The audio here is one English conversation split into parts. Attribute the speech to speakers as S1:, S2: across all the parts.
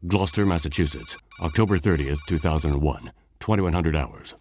S1: Gloucester, Massachusetts, October 30th, 2001, 2100 hours.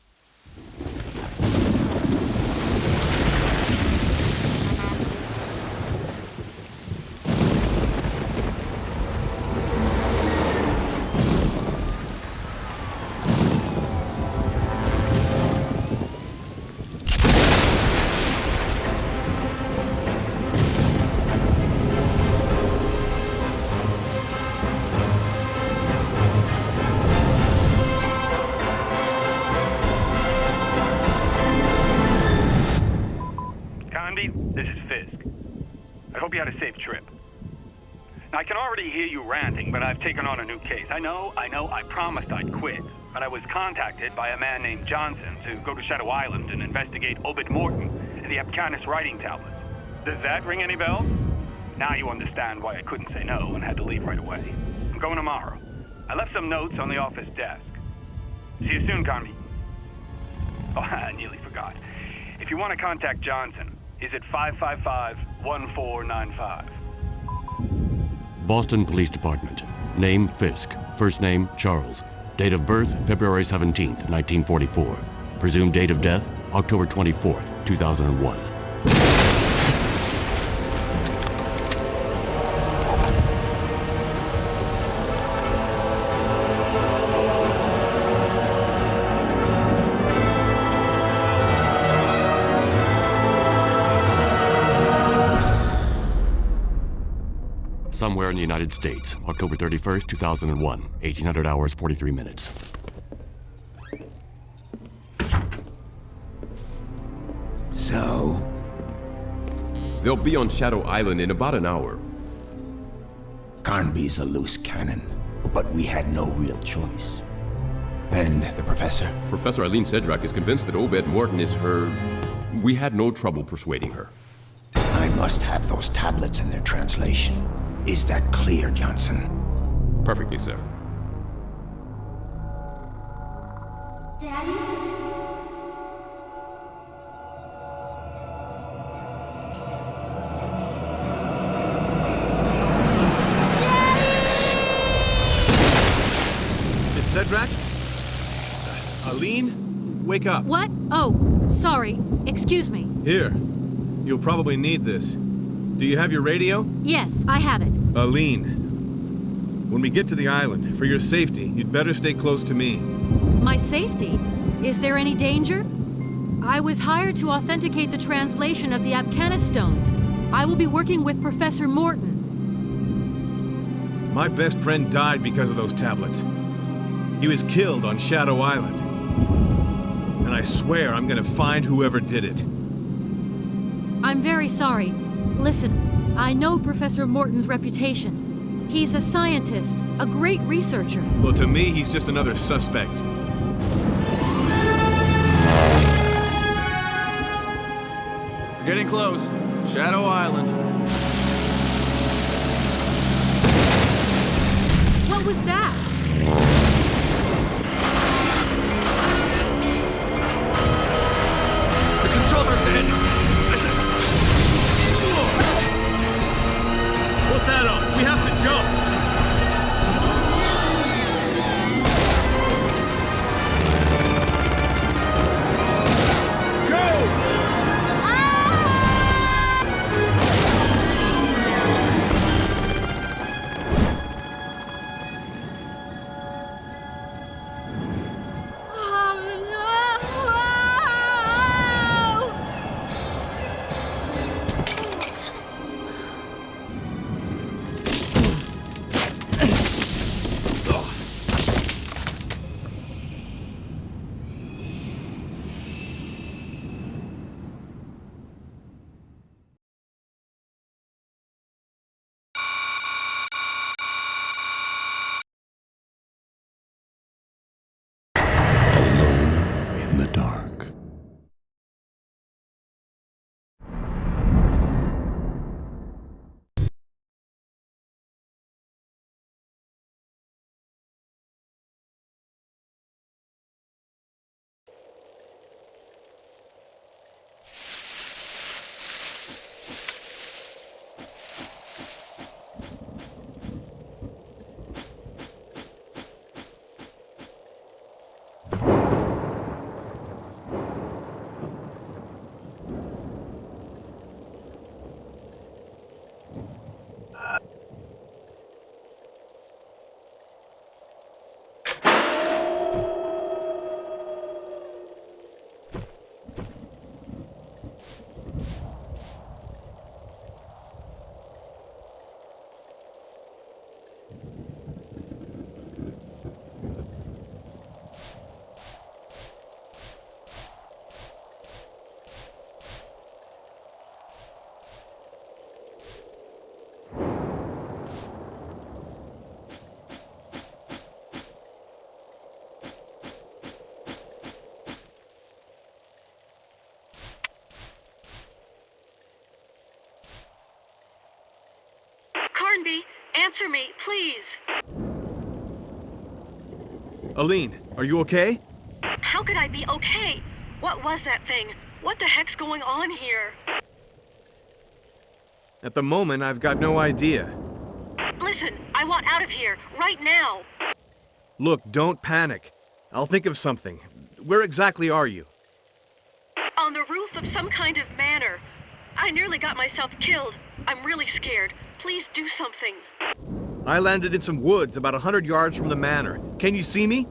S2: This is Fisk. I hope you had a safe trip. Now, I can already hear you ranting, but I've taken on a new case. I know, I promised I'd quit, but I was contacted by a man named Johnson to go to Shadow Island and investigate Obed Morton and the Apcanis writing tablets. Does that ring any bells? Now you understand why I couldn't say no and had to leave right away. I'm going tomorrow. I left some notes on the office desk. See you soon, Conby. Oh, I nearly forgot. If you want to contact Johnson, he's at 555-1495.
S1: Boston Police Department. Name, Fisk. First name, Charles. Date of birth, February 17th, 1944. Presumed date of death, October 24th, 2001. Somewhere in the United States, October 31st, 2001, 1800 hours, 43 minutes.
S3: So?
S4: They'll be on Shadow Island in about an hour.
S3: Carnby's a loose cannon, but we had no real choice. And the professor?
S4: Professor Eileen Sedrak is convinced that Obed Morton is her... We had no trouble persuading her.
S3: I must have those tablets in their translation. Is that clear, Johnson?
S4: Perfectly, sir.
S5: Daddy?
S6: Miss Sedrak? Eileen? Wake up.
S7: What? Oh, sorry. Excuse me.
S6: Here. You'll probably need this. Do you have your radio?
S7: Yes, I have it.
S6: Eileen, when we get to the island, for your safety, you'd better stay close to me.
S7: My safety? Is there any danger? I was hired to authenticate the translation of the Apcanis stones. I will be working with Professor Morton.
S6: My best friend died because of those tablets. He was killed on Shadow Island. And I swear I'm gonna find whoever did it.
S7: I'm very sorry. Listen, I know Professor Morton's reputation. He's a scientist, a great researcher.
S6: Well, to me, he's just another suspect. We're getting close. Shadow Island.
S7: What was that?
S6: The controls are dead! Put that on! We have to jump! Go!
S7: Answer me, please.
S6: Aline, are you okay?
S7: How could I be okay? What was that thing? What the heck's going on here?
S6: At the moment, I've got no idea.
S7: Listen, I want out of here, right now.
S6: Look, don't panic. I'll think of something. Where exactly are you?
S7: On the roof of some kind of manor. I nearly got myself killed. I'm really scared. Please do something.
S6: I landed in some woods about 100 yards from the manor. Can you see me?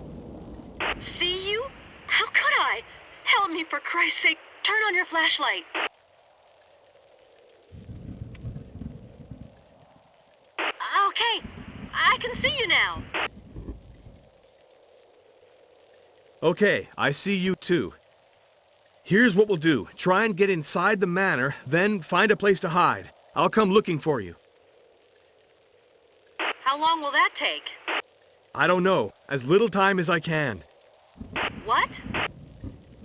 S7: See you? How could I? Help me, for Christ's sake. Turn on your flashlight. Okay, I can see you now.
S6: Okay, I see you too. Here's what we'll do. Try and get inside the manor, then find a place to hide. I'll come looking for you.
S7: How long will that take?
S6: I don't know. As little time as I can.
S7: What?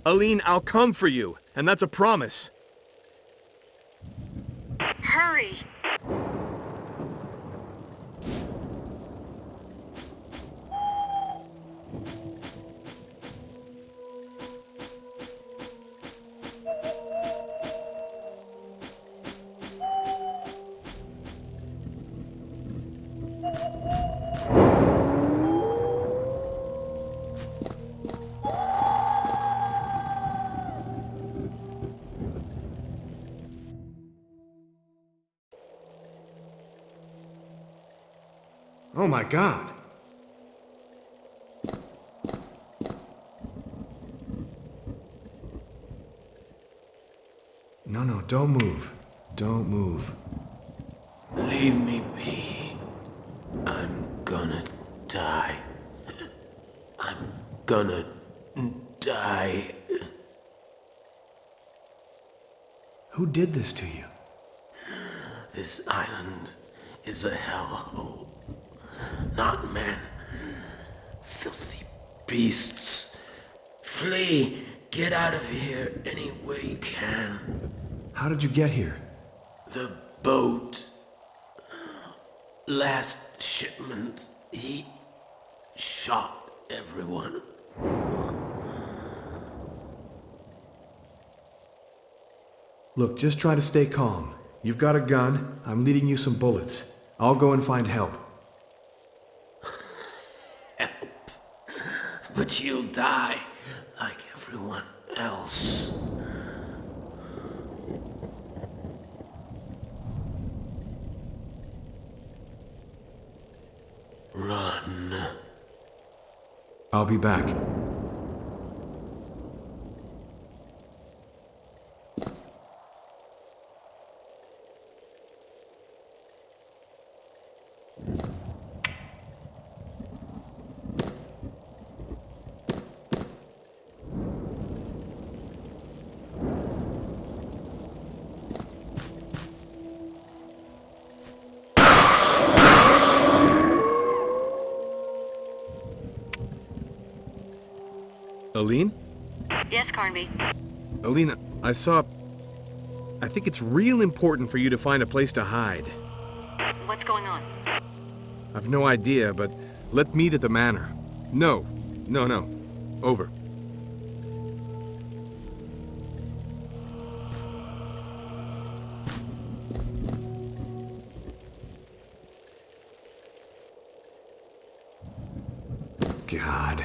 S6: Aline, I'll come for you, and that's a promise.
S7: Hurry.
S6: Oh my God. No, don't move. Don't move.
S3: Leave me be. I'm gonna die. I'm gonna die.
S6: Who did this to you?
S3: This island is a hellhole. Not men. Filthy beasts. Flee! Get out of here any way you can.
S6: How did you get here?
S3: The boat. Last shipment. He shot everyone.
S6: Look, just try to stay calm. You've got a gun. I'm leading you some bullets. I'll go and find help.
S3: Help. But you'll die like everyone else. Run.
S6: I'll be back. Aline?
S7: Yes, Carnby.
S6: Aline, I think it's real important for you to find a place to hide.
S7: What's going on?
S6: I've no idea, but let's meet at the manor. No. Over. God.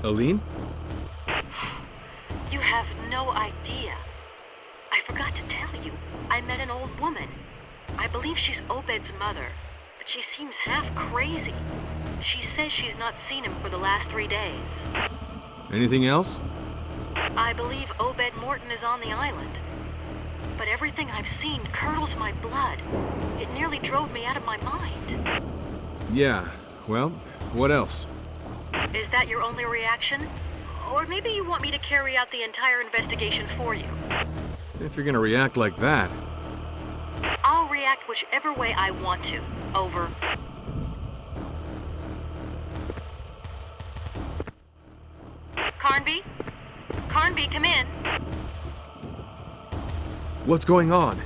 S6: Aline?
S7: You have no idea. I forgot to tell you. I met an old woman. I believe she's Obed's mother, but she seems half crazy. She says she's not seen him for the last 3 days.
S6: Anything else?
S7: I believe Obed Morton is on the island. But everything I've seen curdles my blood. It nearly drove me out of my mind.
S6: Yeah, well, what else?
S7: Is that your only reaction? Or maybe you want me to carry out the entire investigation for you?
S6: If you're gonna react like that.
S7: I'll react whichever way I want to. Over. Carnby? Carnby, come in.
S6: What's going on?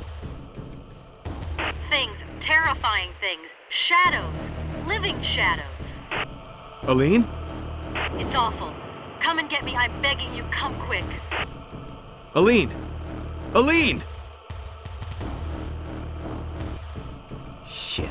S7: Things. Terrifying things. Shadows. Living shadows.
S6: Aline?
S7: It's awful. Come and get me. I'm begging you. Come quick.
S6: Aline! Aline!
S3: Shit.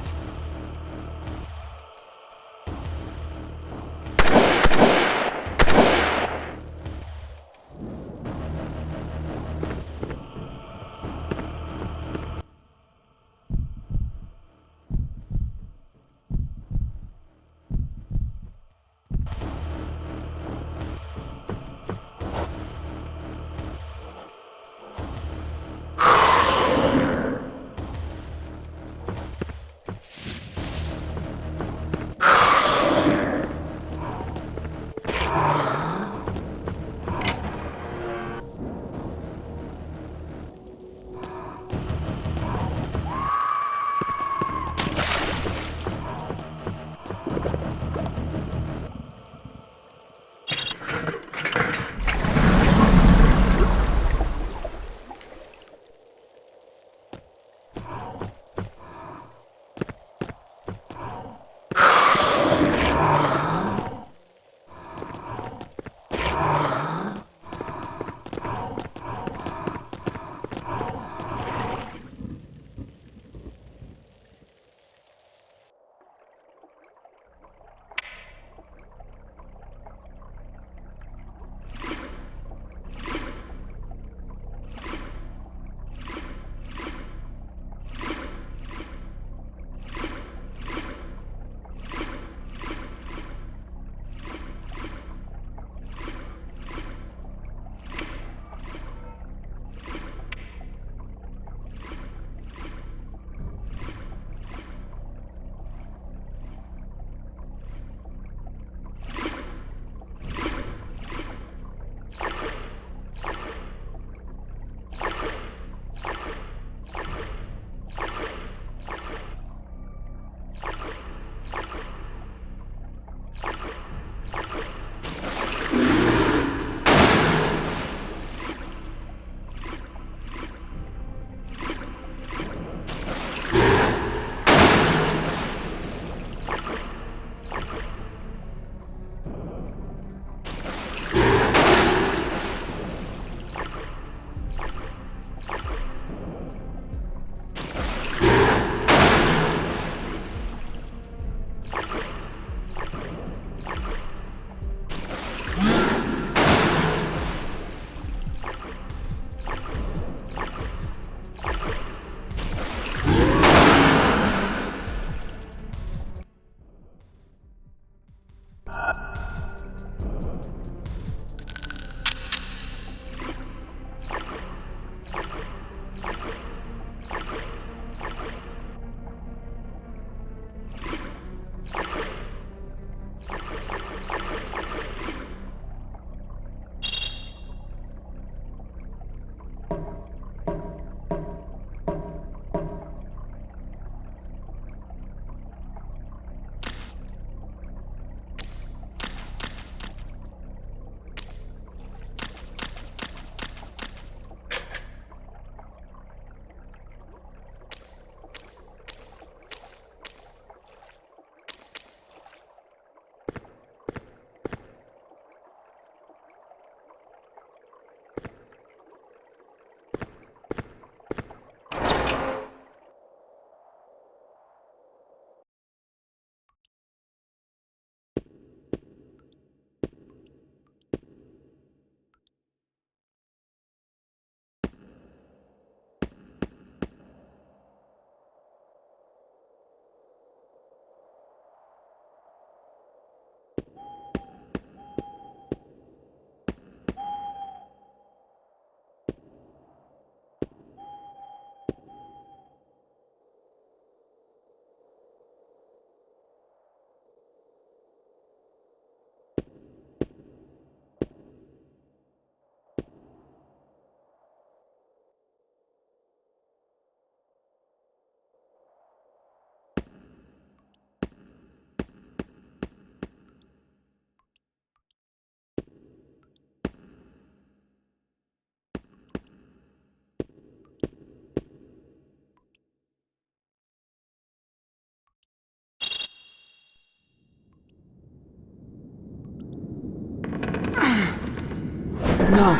S8: No.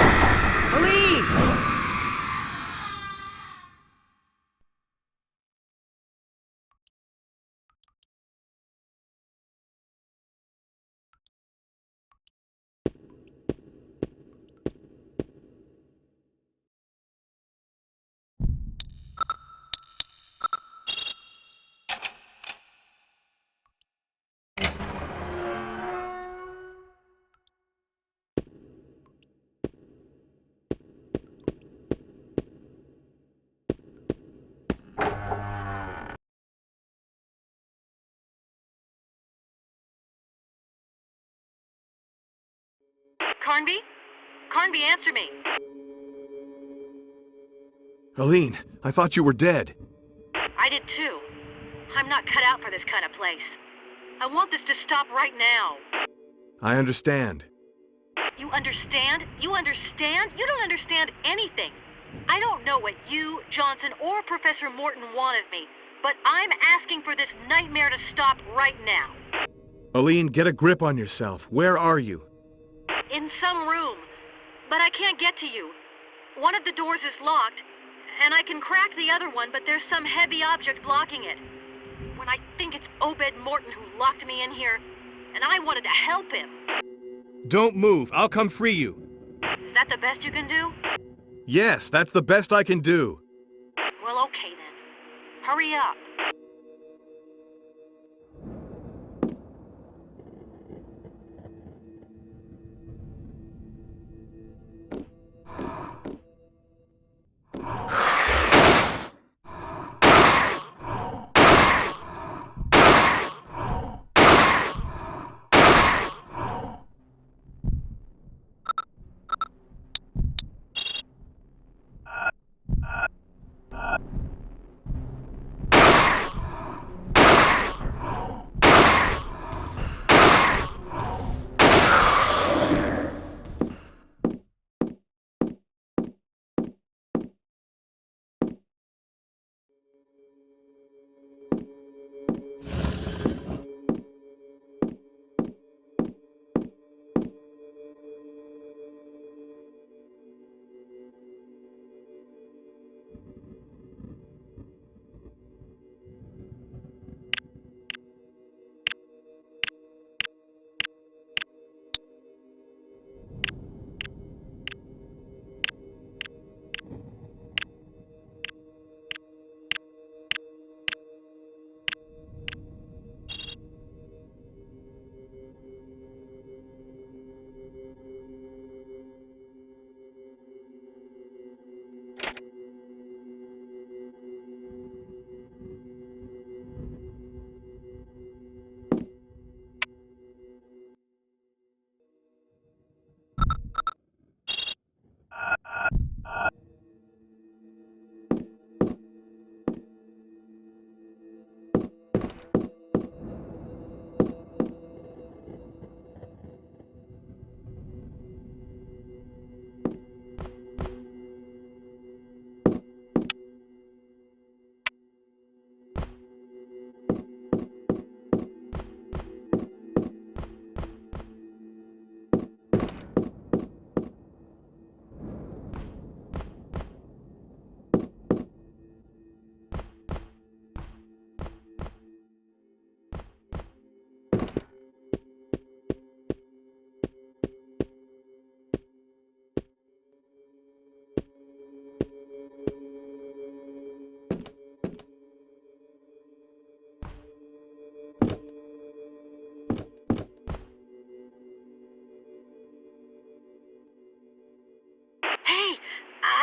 S6: Aline!
S7: Carnby? Carnby, answer me.
S6: Aline, I thought you were dead.
S7: I did too. I'm not cut out for this kind of place. I want this to stop right now.
S6: I understand.
S7: You understand? You understand? You don't understand anything. I don't know what you, Johnson, or Professor Morton want of me, but I'm asking for this nightmare to stop right now.
S6: Aline, get a grip on yourself. Where are you?
S7: In some room. But I can't get to you. One of the doors is locked, and I can crack the other one, but there's some heavy object blocking it. When I think it's Obed Morton who locked me in here, and I wanted to help him.
S6: Don't move. I'll come free you.
S7: Is that the best you can do?
S6: Yes, that's the best I can do.
S7: Well, okay then. Hurry up.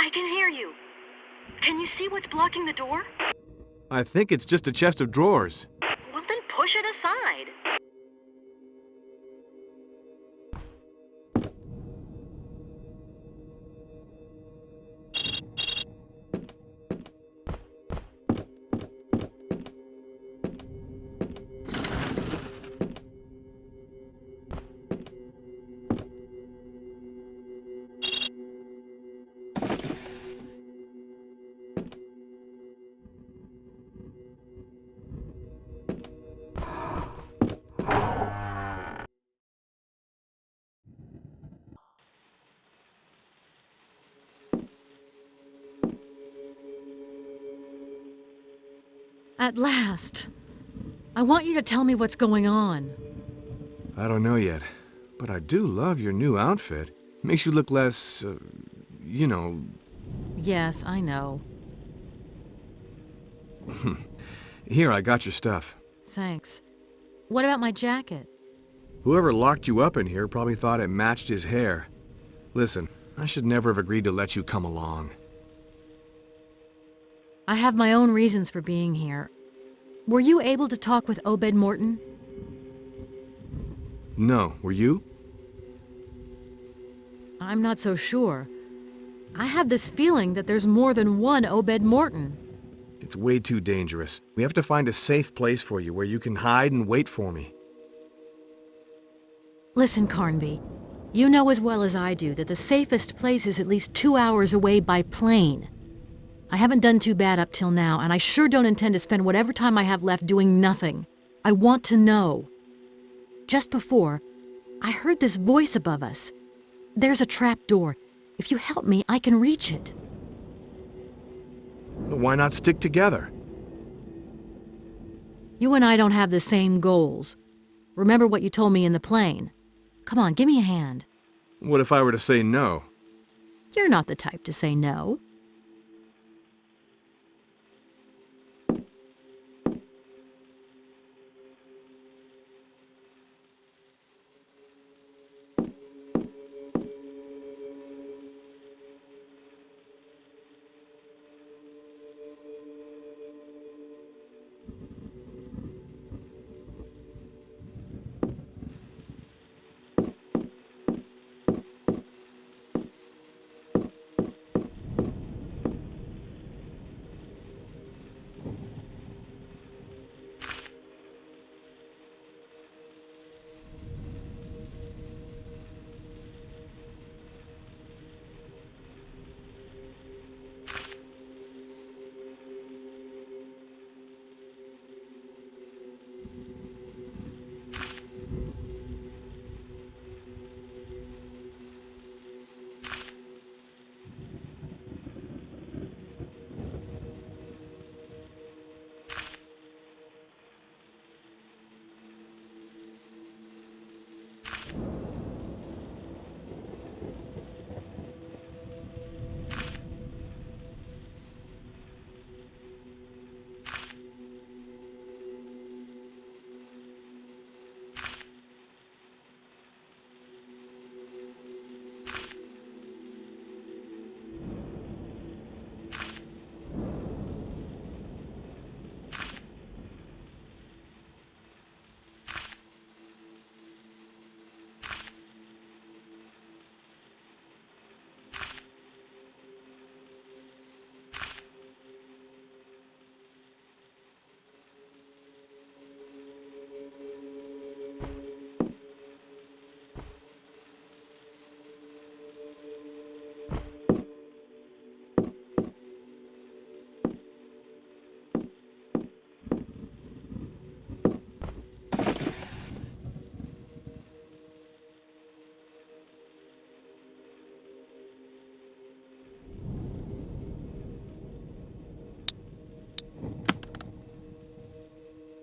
S7: I can hear you. Can you see what's blocking the door?
S6: I think it's just a chest of drawers.
S7: Well, then push it aside. At last. I want you to tell me what's going on.
S6: I don't know yet, but I do love your new outfit. Makes you look less, you know...
S7: Yes, I know.
S6: Here, I got your stuff.
S7: Thanks. What about my jacket?
S6: Whoever locked you up in here probably thought it matched his hair. Listen, I should never have agreed to let you come along.
S7: I have my own reasons for being here. Were you able to talk with Obed Morton?
S6: No, were you?
S7: I'm not so sure. I have this feeling that there's more than one Obed Morton.
S6: It's way too dangerous. We have to find a safe place for you where you can hide and wait for me.
S7: Listen, Carnby. You know as well as I do that the safest place is at least 2 hours away by plane. I haven't done too bad up till now, and I sure don't intend to spend whatever time I have left doing nothing. I want to know. Just before, I heard this voice above us. There's a trap door. If you help me, I can reach it.
S6: Why not stick together?
S7: You and I don't have the same goals. Remember what you told me in the plane. Come on, give me a hand.
S6: What if I were to say no?
S7: You're not the type to say no.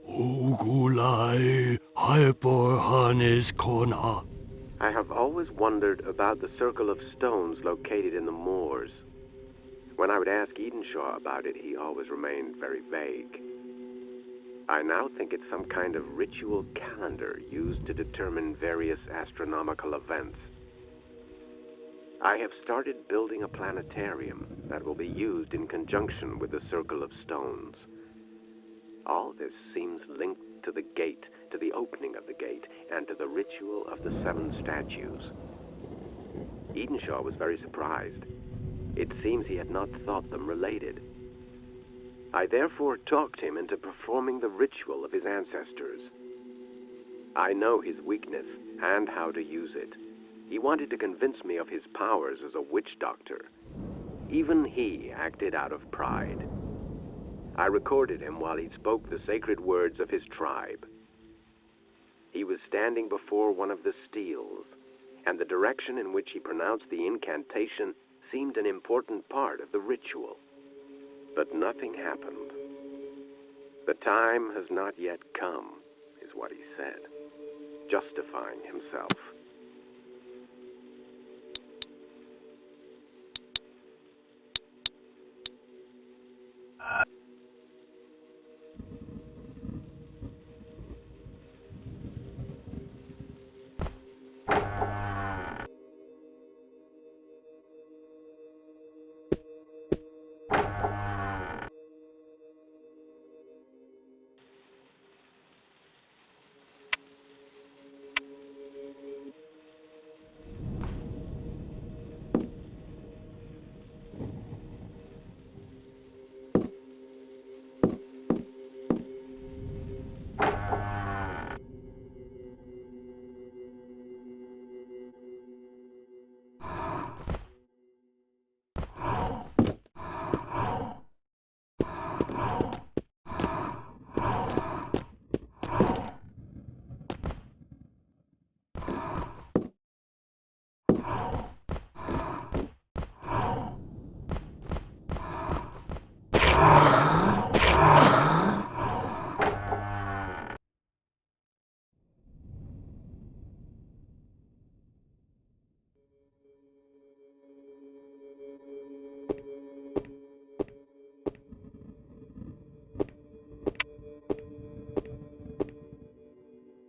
S1: Ugulai Hyperhanis Kona.
S8: I have always wondered about the circle of stones located in the moors. When I would ask Edenshaw about it, he always remained very vague. I now think it's some kind of ritual calendar used to determine various astronomical events. I have started building a planetarium that will be used in conjunction with the Circle of Stones. All this seems linked to the gate, to the opening of the gate, and to the ritual of the 7 statues. Edenshaw was very surprised. It seems he had not thought them related. I therefore talked him into performing the ritual of his ancestors. I know his weakness and how to use it. He wanted to convince me of his powers as a witch doctor. Even he acted out of pride. I recorded him while he spoke the sacred words of his tribe. He was standing before one of the steels, and the direction in which he pronounced the incantation seemed an important part of the ritual. But nothing happened. The time has not yet come, is what he said, justifying himself.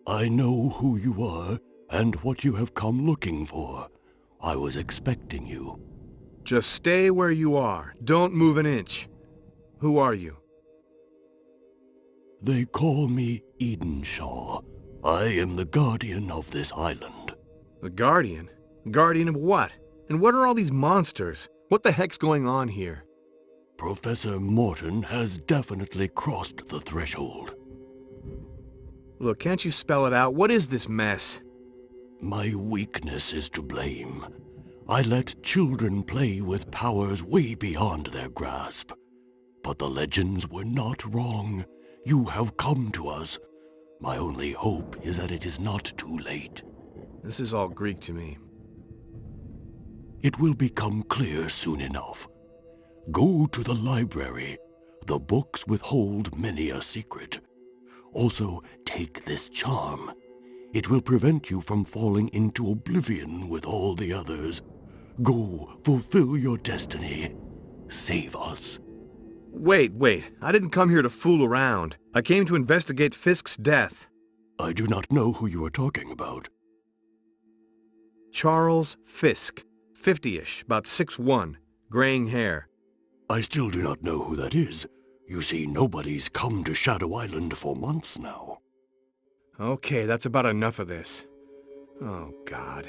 S1: I know who you are and what you have come looking for. I was expecting you.
S6: Just stay where you are. Don't move an inch. Who are you?
S1: They call me Edenshaw. I am the guardian of this island.
S6: The Guardian? Guardian of what? And what are all these monsters? What the heck's going on here?
S1: Professor Morton has definitely crossed the threshold.
S6: Look, can't you spell it out? What is this mess?
S1: My weakness is to blame. I let children play with powers way beyond their grasp. But the legends were not wrong. You have come to us. My only hope is that it is not too late.
S6: This is all Greek to me.
S1: It will become clear soon enough. Go to the library. The books withhold many a secret. Also, take this charm. It will prevent you from falling into oblivion with all the others. Go, fulfill your destiny. Save us.
S6: Wait. I didn't come here to fool around. I came to investigate Fisk's death.
S1: I do not know who you are talking about.
S6: Charles Fisk. 50-ish, about 6'1", graying hair.
S1: I still do not know who that is. You see, nobody's come to Shadow Island for months now.
S6: Okay, that's about enough of this. Oh, God.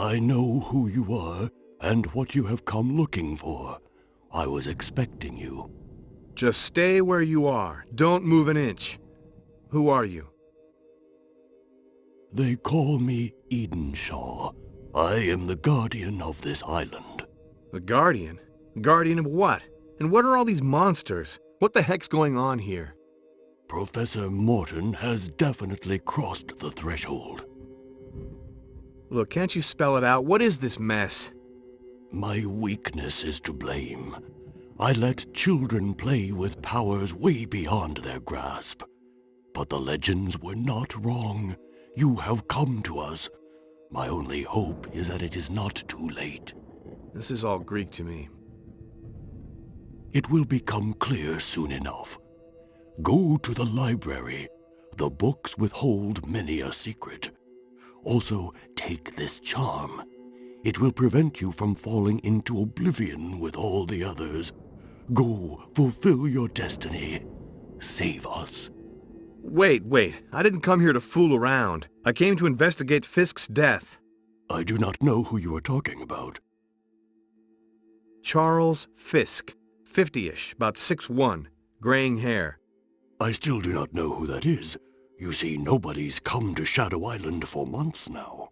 S1: I know who you are and what you have come looking for. I was expecting you.
S6: Just stay where you are. Don't move an inch. Who are you?
S1: They call me Edenshaw. I am the guardian of this island.
S6: The Guardian? Guardian of what? And what are all these monsters? What the heck's going on here?
S1: Professor Morton has definitely crossed the threshold.
S6: Look, can't you spell it out? What is this mess?
S1: My weakness is to blame. I let children play with powers way beyond their grasp. But the legends were not wrong. You have come to us. My only hope is that it is not too late.
S6: This is all Greek to me.
S1: It will become clear soon enough. Go to the library. The books withhold many a secret. Also, take this charm. It will prevent you from falling into oblivion with all the others. Go, fulfill your destiny. Save us.
S6: Wait. I didn't come here to fool around. I came to investigate Fisk's death.
S1: I do not know who you are talking about.
S6: Charles Fisk. 50-ish, about 6'1", graying hair.
S1: I still do not know who that is. You see, nobody's come to Shadow Island for months now.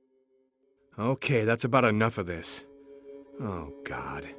S6: Okay, that's about enough of this. Oh, God.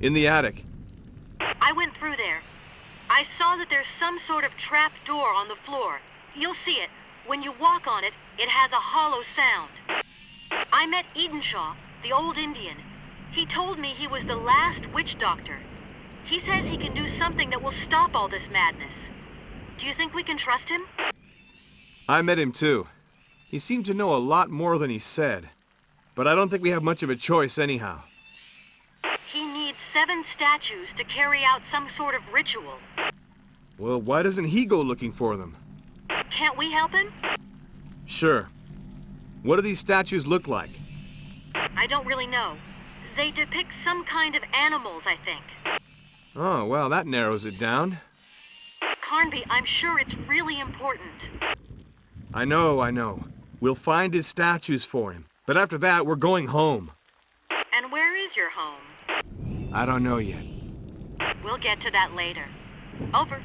S6: In the attic.
S7: I went through there. I saw that there's some sort of trap door on the floor. You'll see it. When you walk on it, it has a hollow sound. I met Edenshaw, the old Indian. He told me he was the last witch doctor. He says he can do something that will stop all this madness. Do you think we can trust him?
S6: I met him too. He seemed to know a lot more than he said. But I don't think we have much of a choice anyhow.
S7: He needs 7 statues to carry out some sort of ritual.
S6: Well, why doesn't he go looking for them?
S7: Can't we help him?
S6: Sure. What do these statues look like?
S7: I don't really know. They depict some kind of animals, I think.
S6: Oh, well, that narrows it down.
S7: Carnby, I'm sure it's really important.
S6: I know. We'll find his statues for him. But after that, we're going home.
S7: And where is your home?
S6: I don't know yet.
S7: We'll get to that later. Over.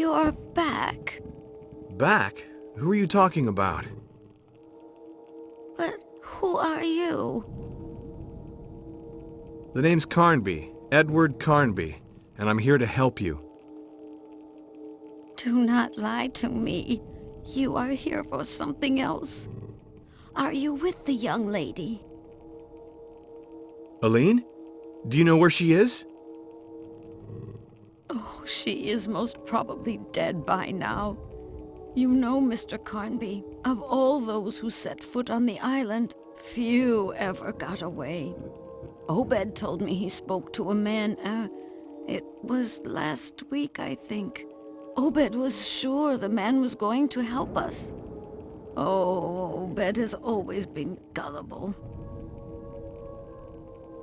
S9: You're back.
S6: Back? Who are you talking about?
S9: But who are you?
S6: The name's Carnby, Edward Carnby, and I'm here to help you.
S9: Do not lie to me. You are here for something else. Are you with the young lady?
S6: Aline? Do you know where she is?
S9: Oh, she is most probably dead by now. You know, Mr. Carnby, of all those who set foot on the island, few ever got away. Obed told me he spoke to a man, it was last week, I think. Obed was sure the man was going to help us. Oh, Obed has always been gullible.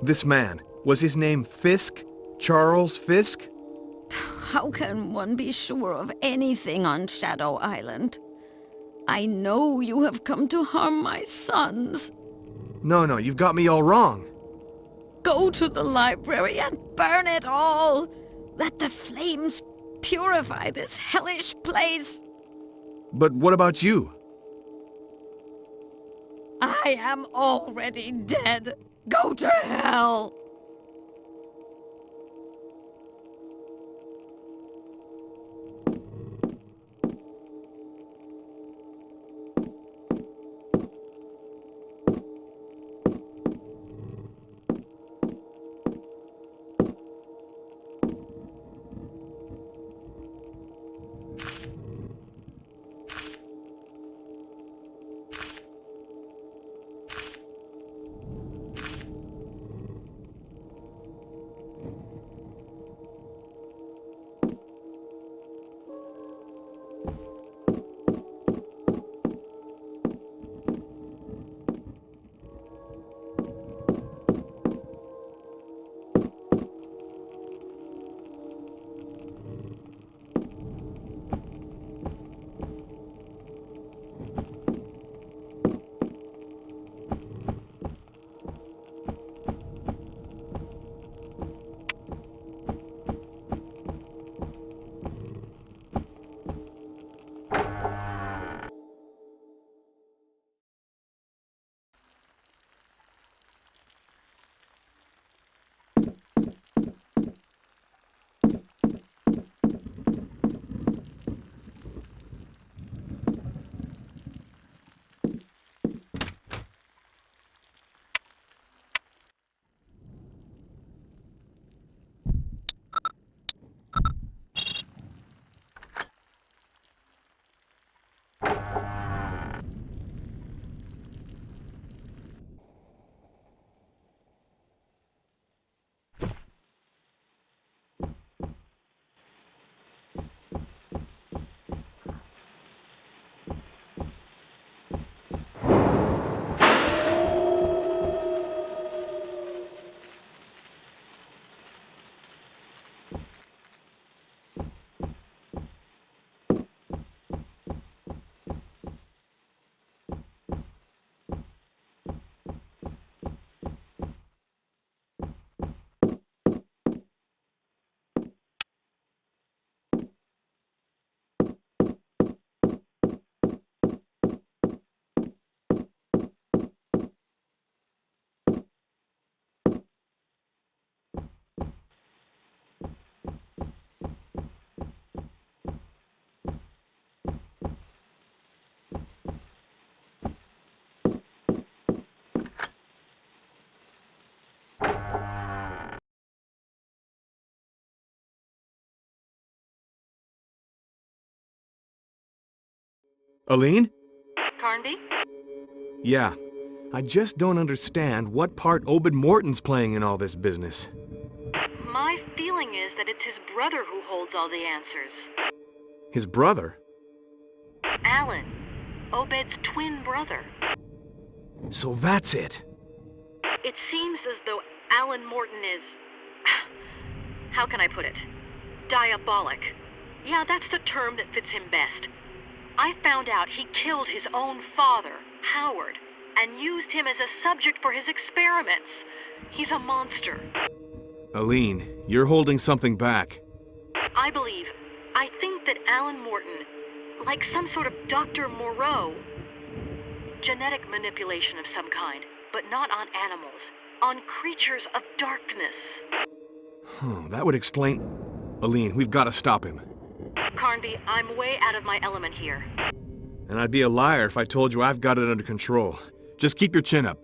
S6: This man, was his name Fisk? Charles Fisk?
S9: How can one be sure of anything on Shadow Island? I know you have come to harm my sons.
S6: No, you've got me all wrong.
S9: Go to the library and burn it all! Let the flames purify this hellish place!
S6: But what about you?
S9: I am already dead! Go to hell!
S6: Aline?
S7: Carnby?
S6: Yeah. I just don't understand what part Obed Morton's playing in all this business.
S7: My feeling is that it's his brother who holds all the answers.
S6: His brother?
S7: Alan, Obed's twin brother.
S6: So that's it.
S7: It seems as though Alan Morton is... How can I put it? Diabolic. Yeah, that's the term that fits him best. I found out he killed his own father, Howard, and used him as a subject for his experiments. He's a monster.
S6: Aline, you're holding something back.
S7: I believe I think that Alan Morton, like some sort of Dr. Moreau, genetic manipulation of some kind, but not on animals, on creatures of darkness.
S6: That would explain... Aline, we've got to stop him.
S7: Carnby, I'm way out of my element here.
S6: And I'd be a liar if I told you I've got it under control. Just keep your chin up.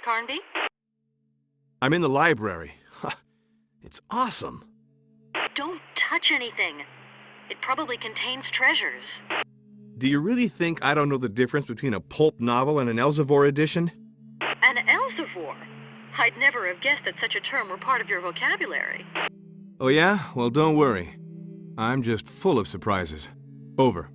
S7: Carnby?
S6: I'm in the library. It's awesome.
S7: Don't touch anything. It probably contains treasures.
S6: Do you really think I don't know the difference between a pulp novel and an Elsevier edition?
S7: An Elsevier? I'd never have guessed that such a term were part of your vocabulary.
S6: Oh yeah? Well, don't worry. I'm just full of surprises. Over.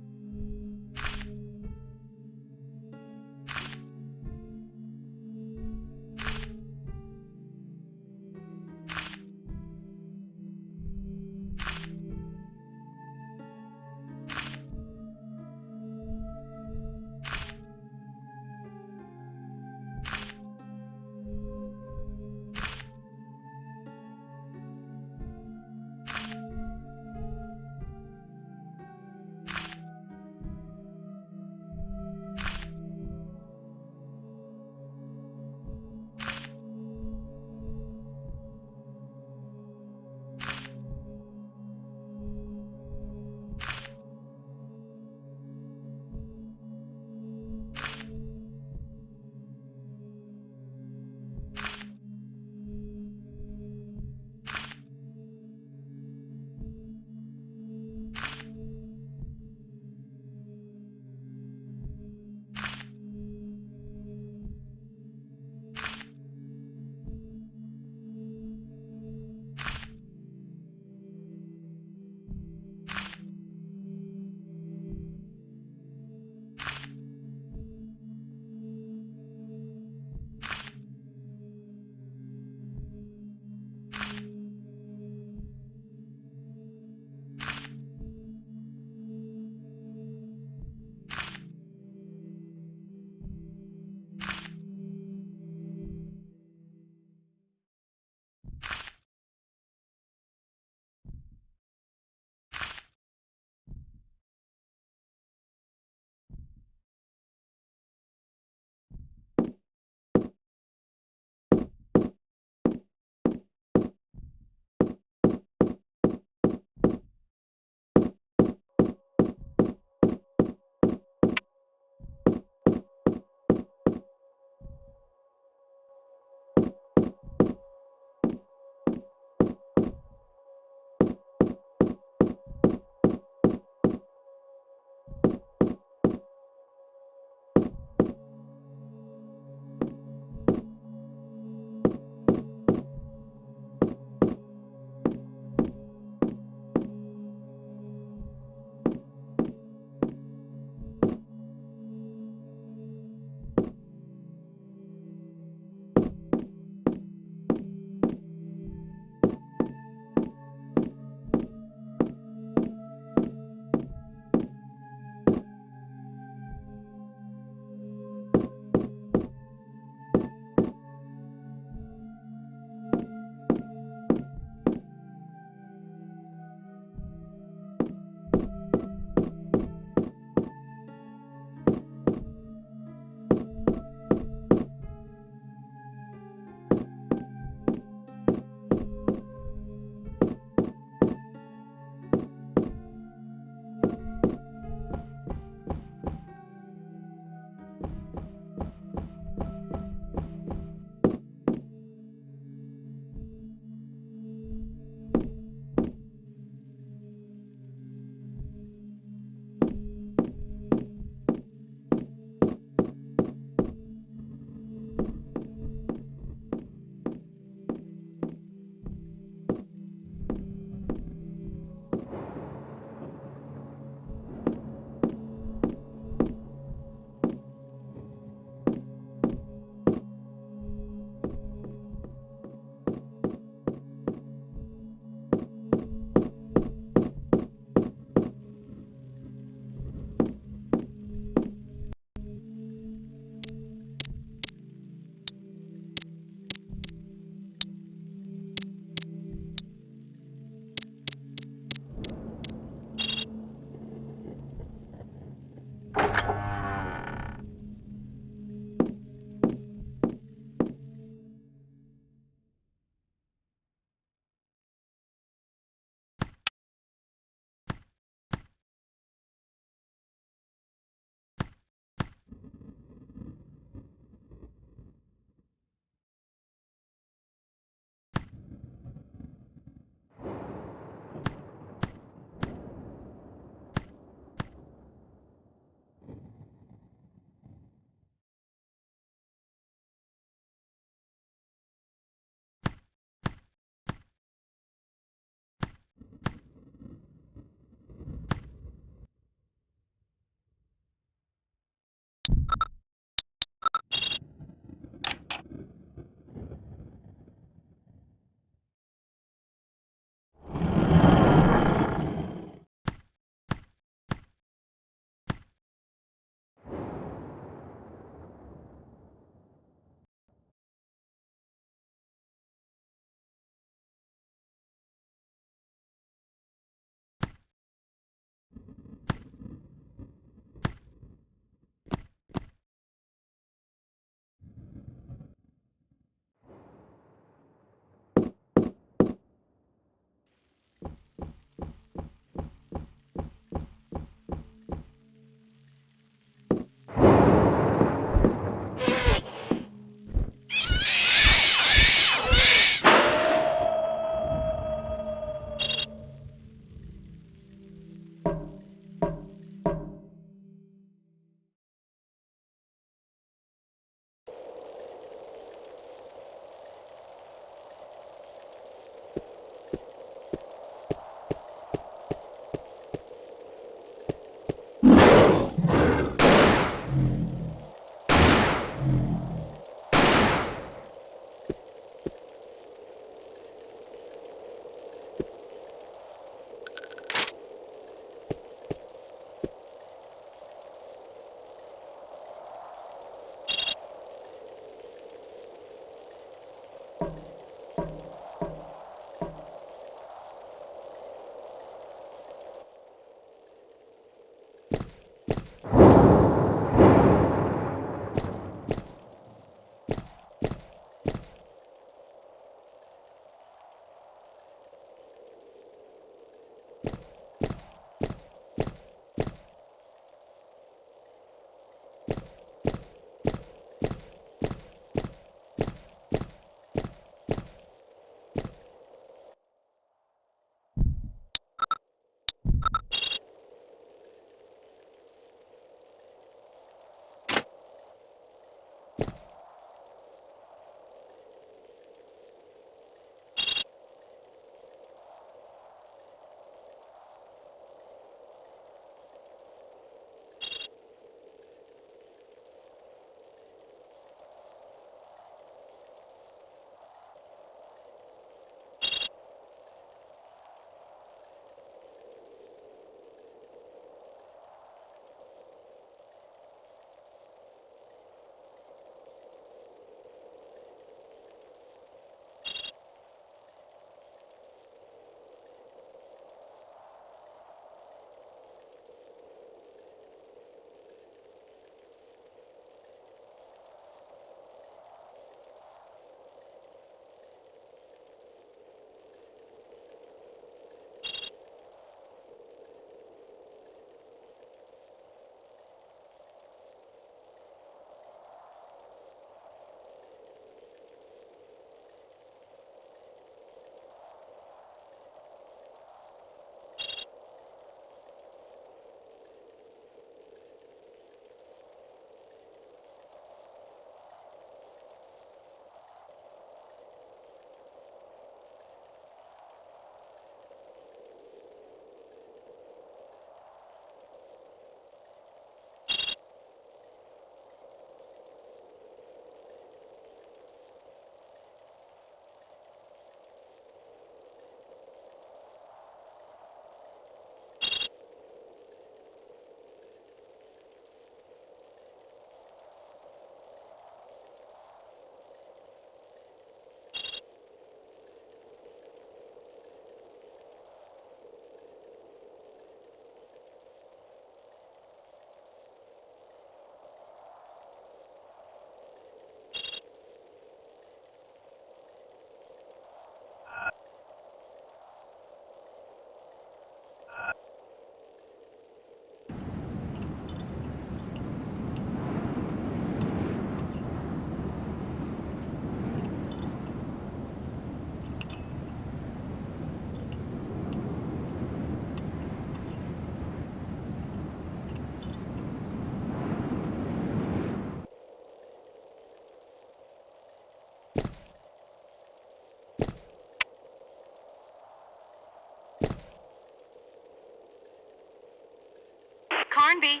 S7: Carnby?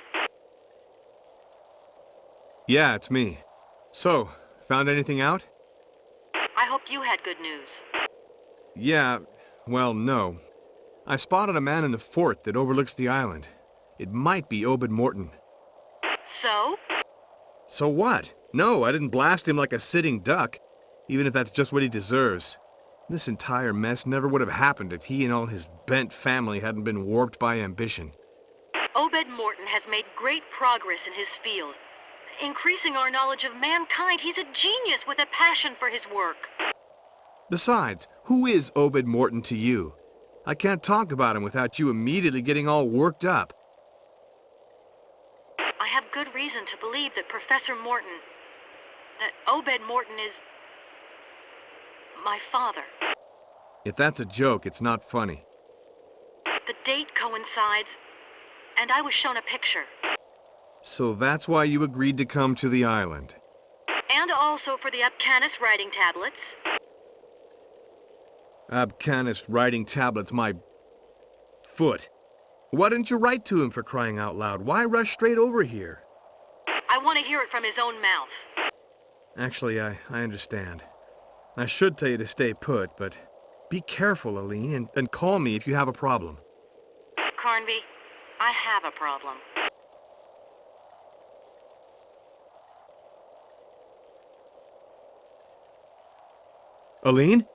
S6: Yeah, it's me. So, found anything out?
S7: I hoped you had good news.
S6: Yeah, well, no. I spotted a man in the fort that overlooks the island. It might be Obed Morton.
S7: So?
S6: So what? No, I didn't blast him like a sitting duck, even if that's just what he deserves. This entire mess never would have happened if he and all his bent family hadn't been warped by ambition.
S7: Obed Morton has made great progress in his field. Increasing our knowledge of mankind, he's a genius with a passion for his work.
S6: Besides, who is Obed Morton to you? I can't talk about him without you immediately getting all worked up.
S7: I have good reason to believe that Professor Morton, that Obed Morton is my father.
S6: If that's a joke, it's not funny.
S7: The date coincides, and I was shown a picture.
S6: So that's why you agreed to come to the island.
S7: And also for the Abcanis writing tablets.
S6: Abcanis writing tablets, my foot. Why didn't you write to him, for crying out loud? Why rush straight over here?
S7: I want to hear it from his own mouth.
S6: Actually, I understand. I should tell you to stay put, but be careful, Aline, and call me if you have a problem.
S7: Carnby, I have a problem.
S6: Aline?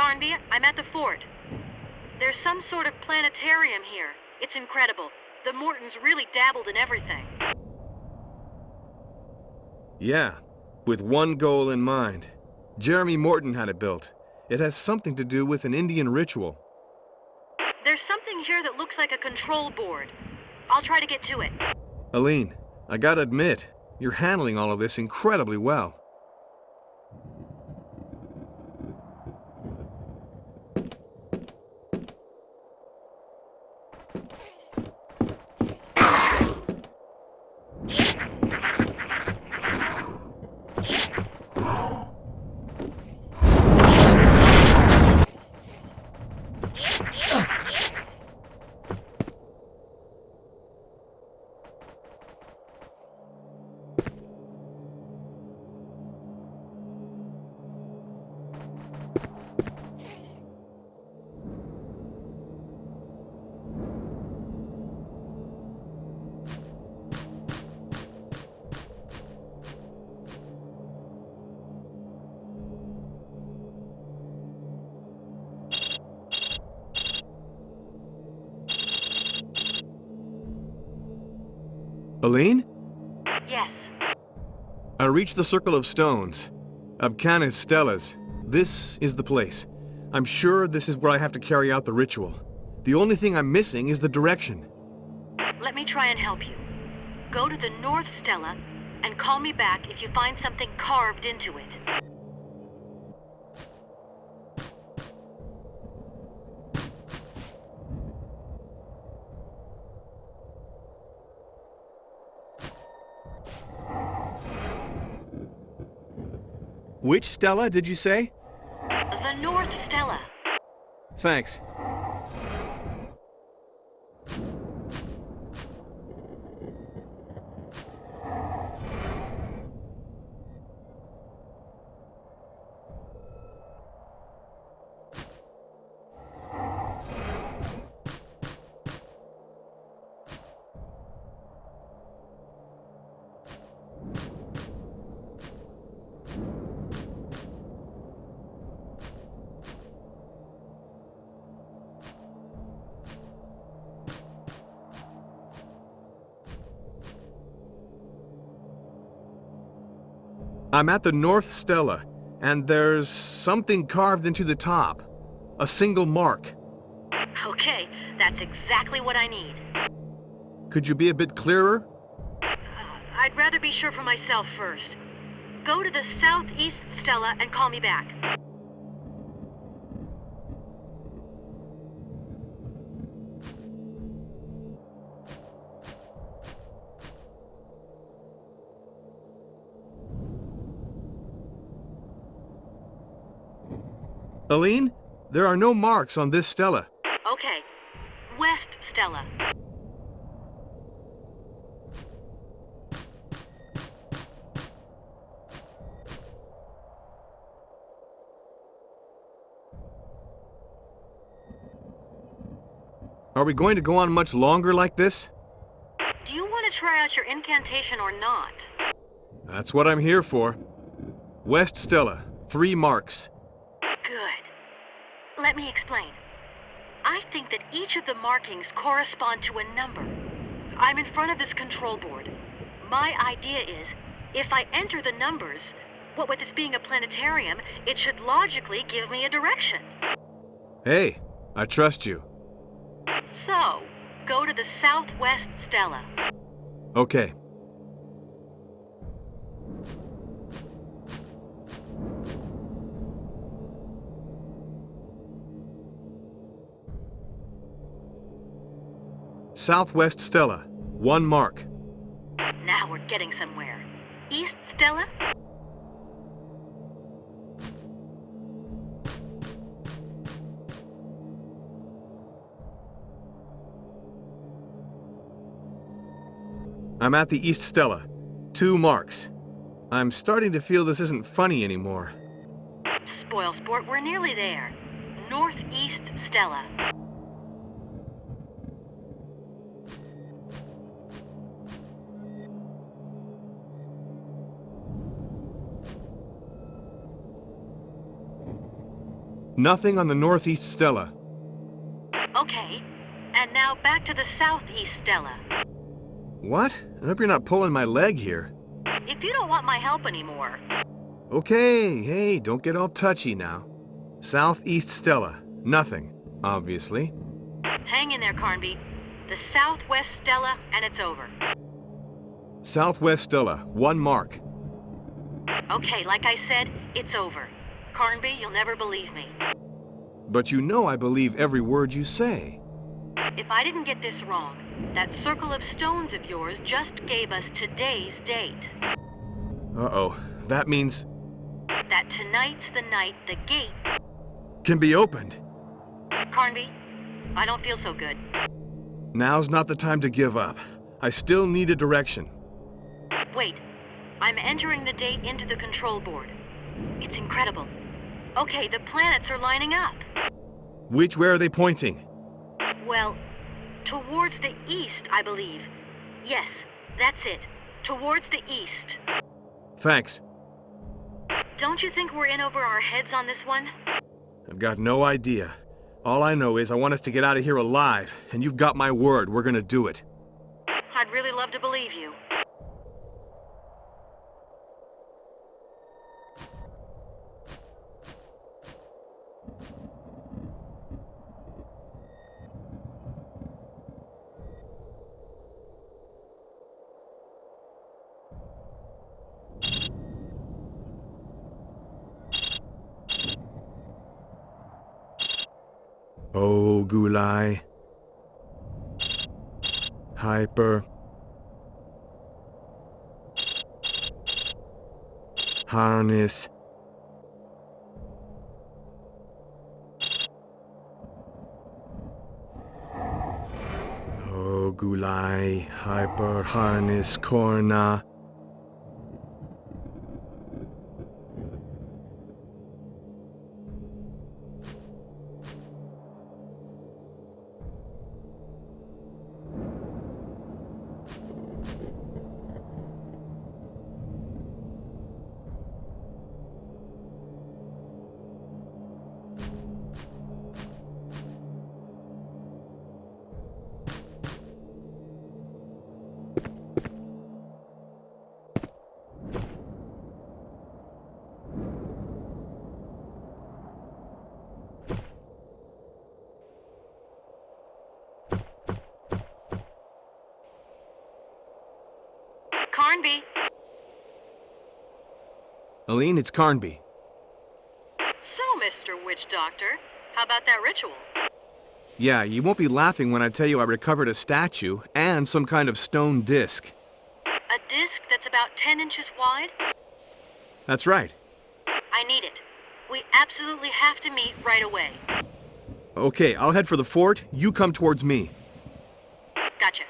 S7: Carnby, I'm at the fort. There's some sort of planetarium here. It's incredible. The Mortons really dabbled in everything.
S6: Yeah, with one goal in mind. Jeremy Morton had it built. It has something to do with an Indian ritual.
S7: There's something here that looks like a control board. I'll try to get to it.
S6: Aline, I gotta admit, you're handling all of this incredibly well. Aline?
S7: Yes.
S6: I reached the Circle of Stones. Abcanis Stellas. This is the place. I'm sure this is where I have to carry out the ritual. The only thing I'm missing is the direction.
S7: Let me try and help you. Go to the North Stella and call me back if you find something carved into it.
S6: Which Stella did you say?
S7: The North Stella.
S6: Thanks. I'm at the North Stella, and there's something carved into the top. A single mark.
S7: Okay, that's exactly what I need.
S6: Could you be a bit clearer?
S7: I'd rather be sure for myself first. Go to the Southeast Stella and call me back.
S6: Aline, there are no marks on this Stella.
S7: Okay. West Stella.
S6: Are we going to go on much longer like this?
S7: Do you want to try out your incantation or not?
S6: That's what I'm here for. West Stella, 3 marks.
S7: Good. Let me explain. I think that each of the markings correspond to a number. I'm in front of this control board. My idea is, if I enter the numbers, what with this being a planetarium, it should logically give me a direction.
S6: Hey, I trust you.
S7: So, go to the Southwest Stella.
S6: Okay. Southwest Stella, 1 mark.
S7: Now we're getting somewhere. East Stella?
S6: I'm at the East Stella, 2 marks. I'm starting to feel this isn't funny anymore.
S7: Spoil sport, we're nearly there. Northeast Stella.
S6: Nothing on the northeast Stella.
S7: Okay. And now back to the southeast Stella.
S6: What? I hope you're not pulling my leg here.
S7: If you don't want my help anymore.
S6: Okay, hey, don't get all touchy now. Southeast Stella. Nothing, obviously.
S7: Hang in there, Carnby. The southwest Stella, and it's over.
S6: Southwest Stella. 1 mark.
S7: Okay, like I said, it's over. Carnby, you'll never believe me.
S6: But you know I believe every word you say.
S7: If I didn't get this wrong, that circle of stones of yours just gave us today's date.
S6: Uh-oh. That means...
S7: That tonight's the night the gate...
S6: can be opened.
S7: Carnby, I don't feel so good.
S6: Now's not the time to give up. I still need a direction.
S7: Wait. I'm entering the date into the control board. It's incredible. Okay, the planets are lining up.
S6: Which way are they pointing?
S7: Well, towards the east, I believe. Yes, that's it. Towards the east.
S6: Thanks.
S7: Don't you think we're in over our heads on this one?
S6: I've got no idea. All I know is I want us to get out of here alive, and you've got my word, we're gonna do it.
S7: I'd really love to believe you.
S6: Oh, Gulai. Hyper. Harness. Oh, Gulai. Hyper. Harness. Corna.
S7: Carnby.
S6: Aline, it's Carnby.
S7: So, Mr. Witch Doctor, how about that ritual?
S6: Yeah, you won't be laughing when I tell you I recovered a statue and some kind of stone disc.
S7: A disc that's about 10 inches wide?
S6: That's right.
S7: I need it. We absolutely have to meet right away.
S6: Okay, I'll head for the fort. You come towards me.
S7: Gotcha.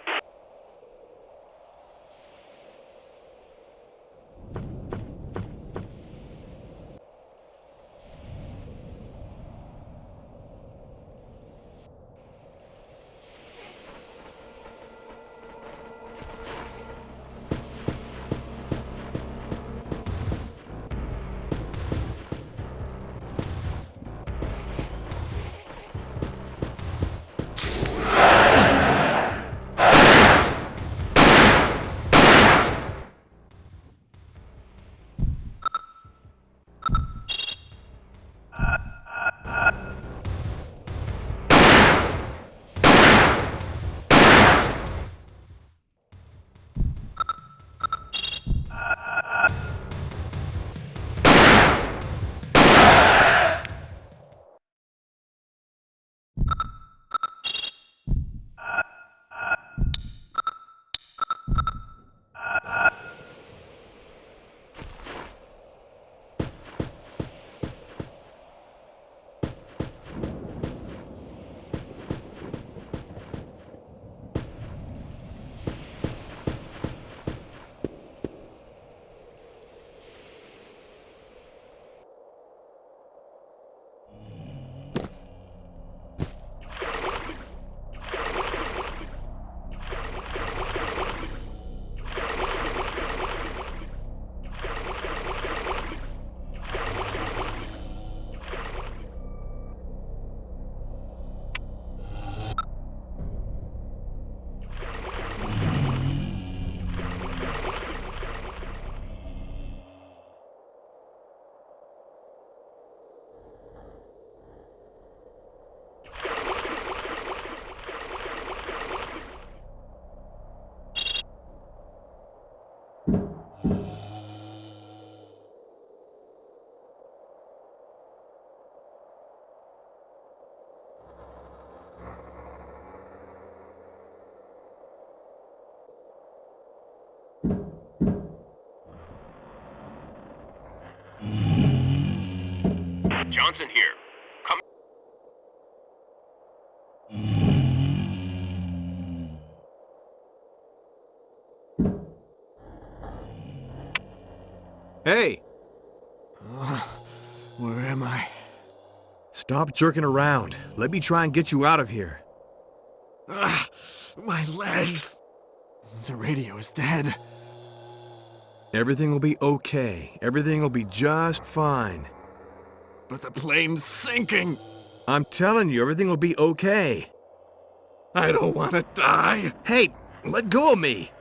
S4: Johnson here. Come.
S6: Hey!
S1: Where am I?
S6: Stop jerking around. Let me try and get you out of here.
S1: My legs! The radio is dead.
S6: Everything will be okay. Everything will be just fine.
S1: But the plane's sinking!
S6: I'm telling you, everything will be okay.
S1: I don't want to die!
S6: Hey, let go of me!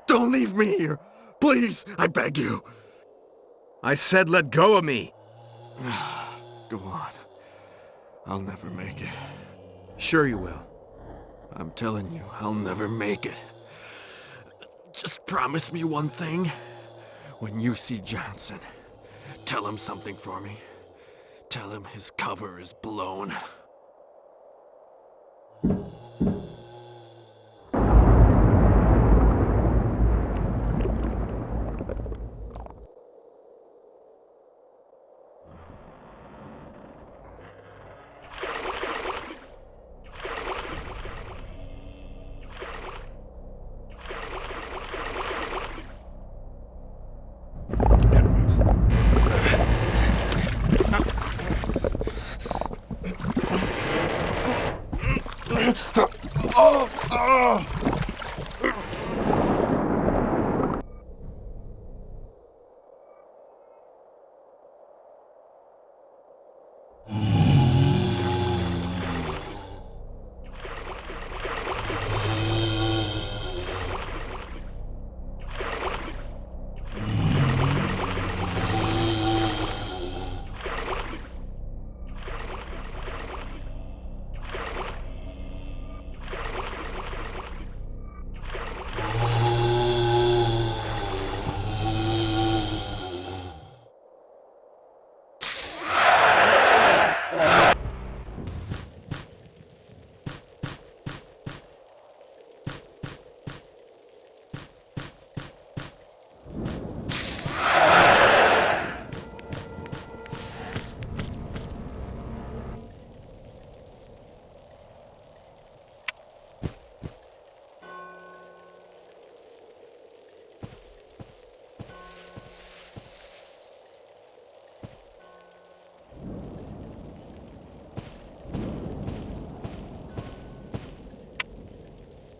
S1: Don't leave me here! Please, I beg you!
S6: I said let go of me!
S1: Go on. I'll never make it.
S6: Sure you will.
S1: I'm telling you, I'll never make it. Just promise me one thing. When you see Johnson, tell him something for me. Tell him his cover is blown.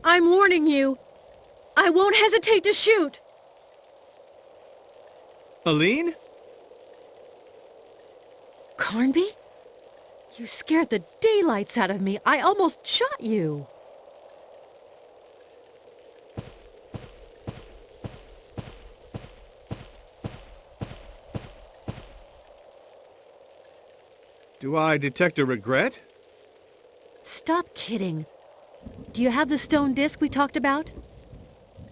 S9: I'm warning you. I won't hesitate to shoot.
S6: Aline?
S7: Carnby? You scared the daylights out of me. I almost shot you.
S6: Do I detect a regret?
S7: Stop kidding. Do you have the stone disc we talked about?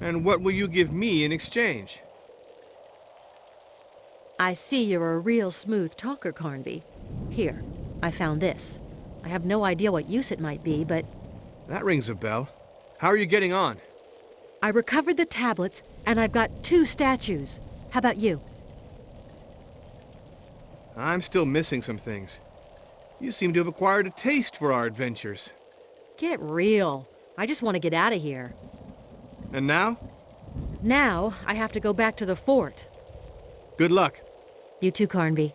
S6: And what will you give me in exchange?
S7: I see you're a real smooth talker, Carnby. Here, I found this. I have no idea what use it might be, but...
S6: That rings a bell. How are you getting on?
S7: I recovered the tablets, and I've got 2 statues. How about you?
S6: I'm still missing some things. You seem to have acquired a taste for our adventures.
S7: Get real. I just want to get out of here.
S6: And now?
S7: Now, I have to go back to the fort.
S6: Good luck.
S7: You too, Carnby.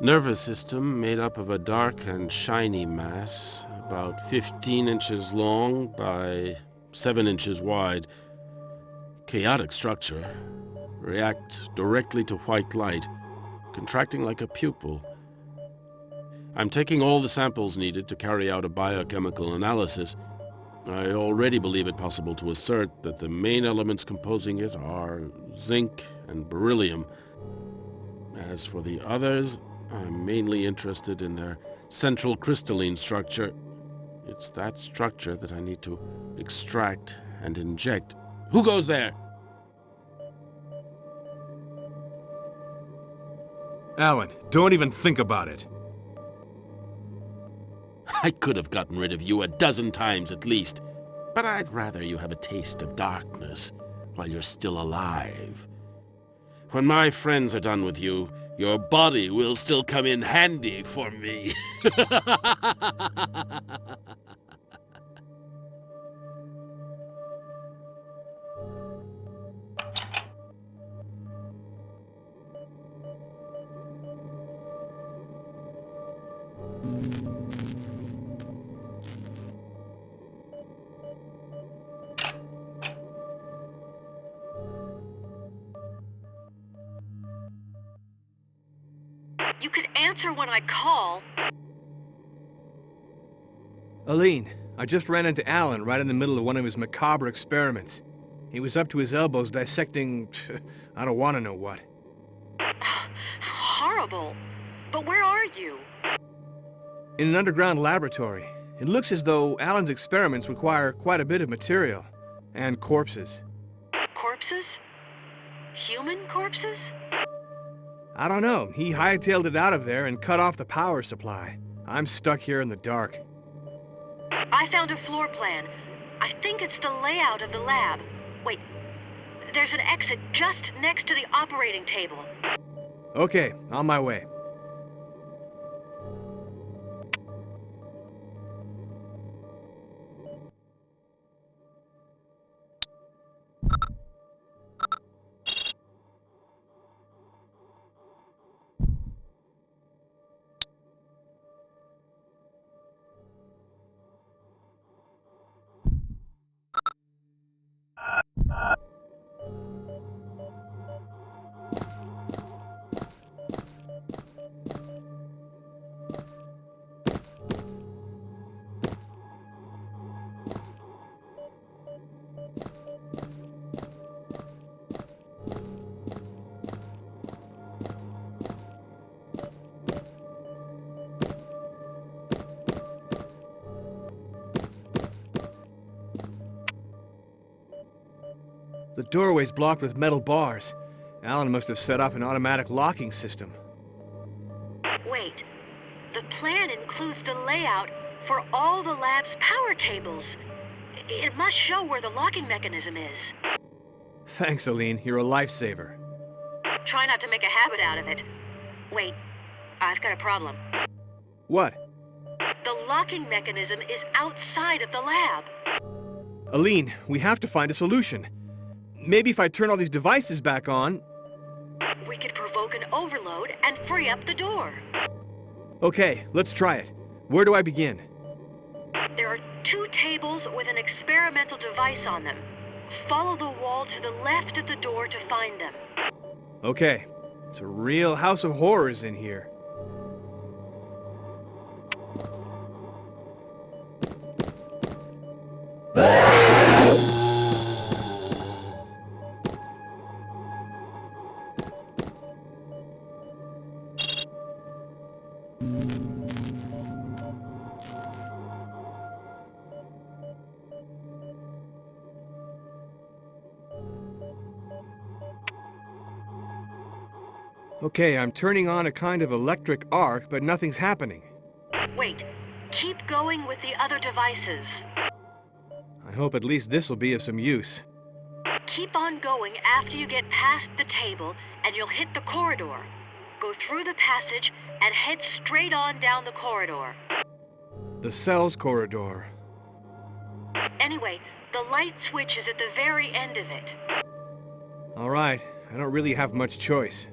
S10: Nervous system made up of a dark and shiny mass, about 15 inches long by 7 inches wide. Chaotic structure. Reacts directly to white light, contracting like a pupil. I'm taking all the samples needed to carry out a biochemical analysis. I already believe it possible to assert that the main elements composing it are zinc and beryllium. As for the others, I'm mainly interested in their central crystalline structure. It's that structure that I need to extract and inject. Who goes there?
S6: Alan, don't even think about it.
S10: I could have gotten rid of you a dozen times at least, but I'd rather you have a taste of darkness while you're still alive. When my friends are done with you, your body will still come in handy for me.
S7: You could answer when I call.
S6: Aline, I just ran into Alan right in the middle of one of his macabre experiments. He was up to his elbows dissecting... I don't want to know what.
S7: Horrible. But where are you?
S6: In an underground laboratory. It looks as though Alan's experiments require quite a bit of material. And corpses.
S7: Corpses? Human corpses?
S6: I don't know. He hightailed it out of there and cut off the power supply. I'm stuck here in the dark.
S7: I found a floor plan. I think it's the layout of the lab. Wait, there's an exit just next to the operating table.
S6: Okay, on my way. The doorway's blocked with metal bars. Alan must have set up an automatic locking system.
S7: Wait, the plan includes the layout for all the lab's power cables. It must show where the locking mechanism is.
S6: Thanks, Aline. You're a lifesaver.
S7: Try not to make a habit out of it. Wait, I've got a problem.
S6: What?
S7: The locking mechanism is outside of the lab.
S6: Aline, we have to find a solution. Maybe if I turn all these devices back on...
S7: We could provoke an overload and free up the door.
S6: Okay, let's try it. Where do I begin?
S7: There are 2 tables with an experimental device on them. Follow the wall to the left of the door to find them.
S6: Okay, it's a real house of horrors in here. Okay, I'm turning on a kind of electric arc, but nothing's happening.
S7: Wait, keep going with the other devices.
S6: I hope at least this will be of some use.
S7: Keep on going after you get past the table, and you'll hit the corridor. Go through the passage and head straight on down the corridor.
S6: The cells corridor.
S7: Anyway, the light switch is at the very end of it.
S6: All right, I don't really have much choice.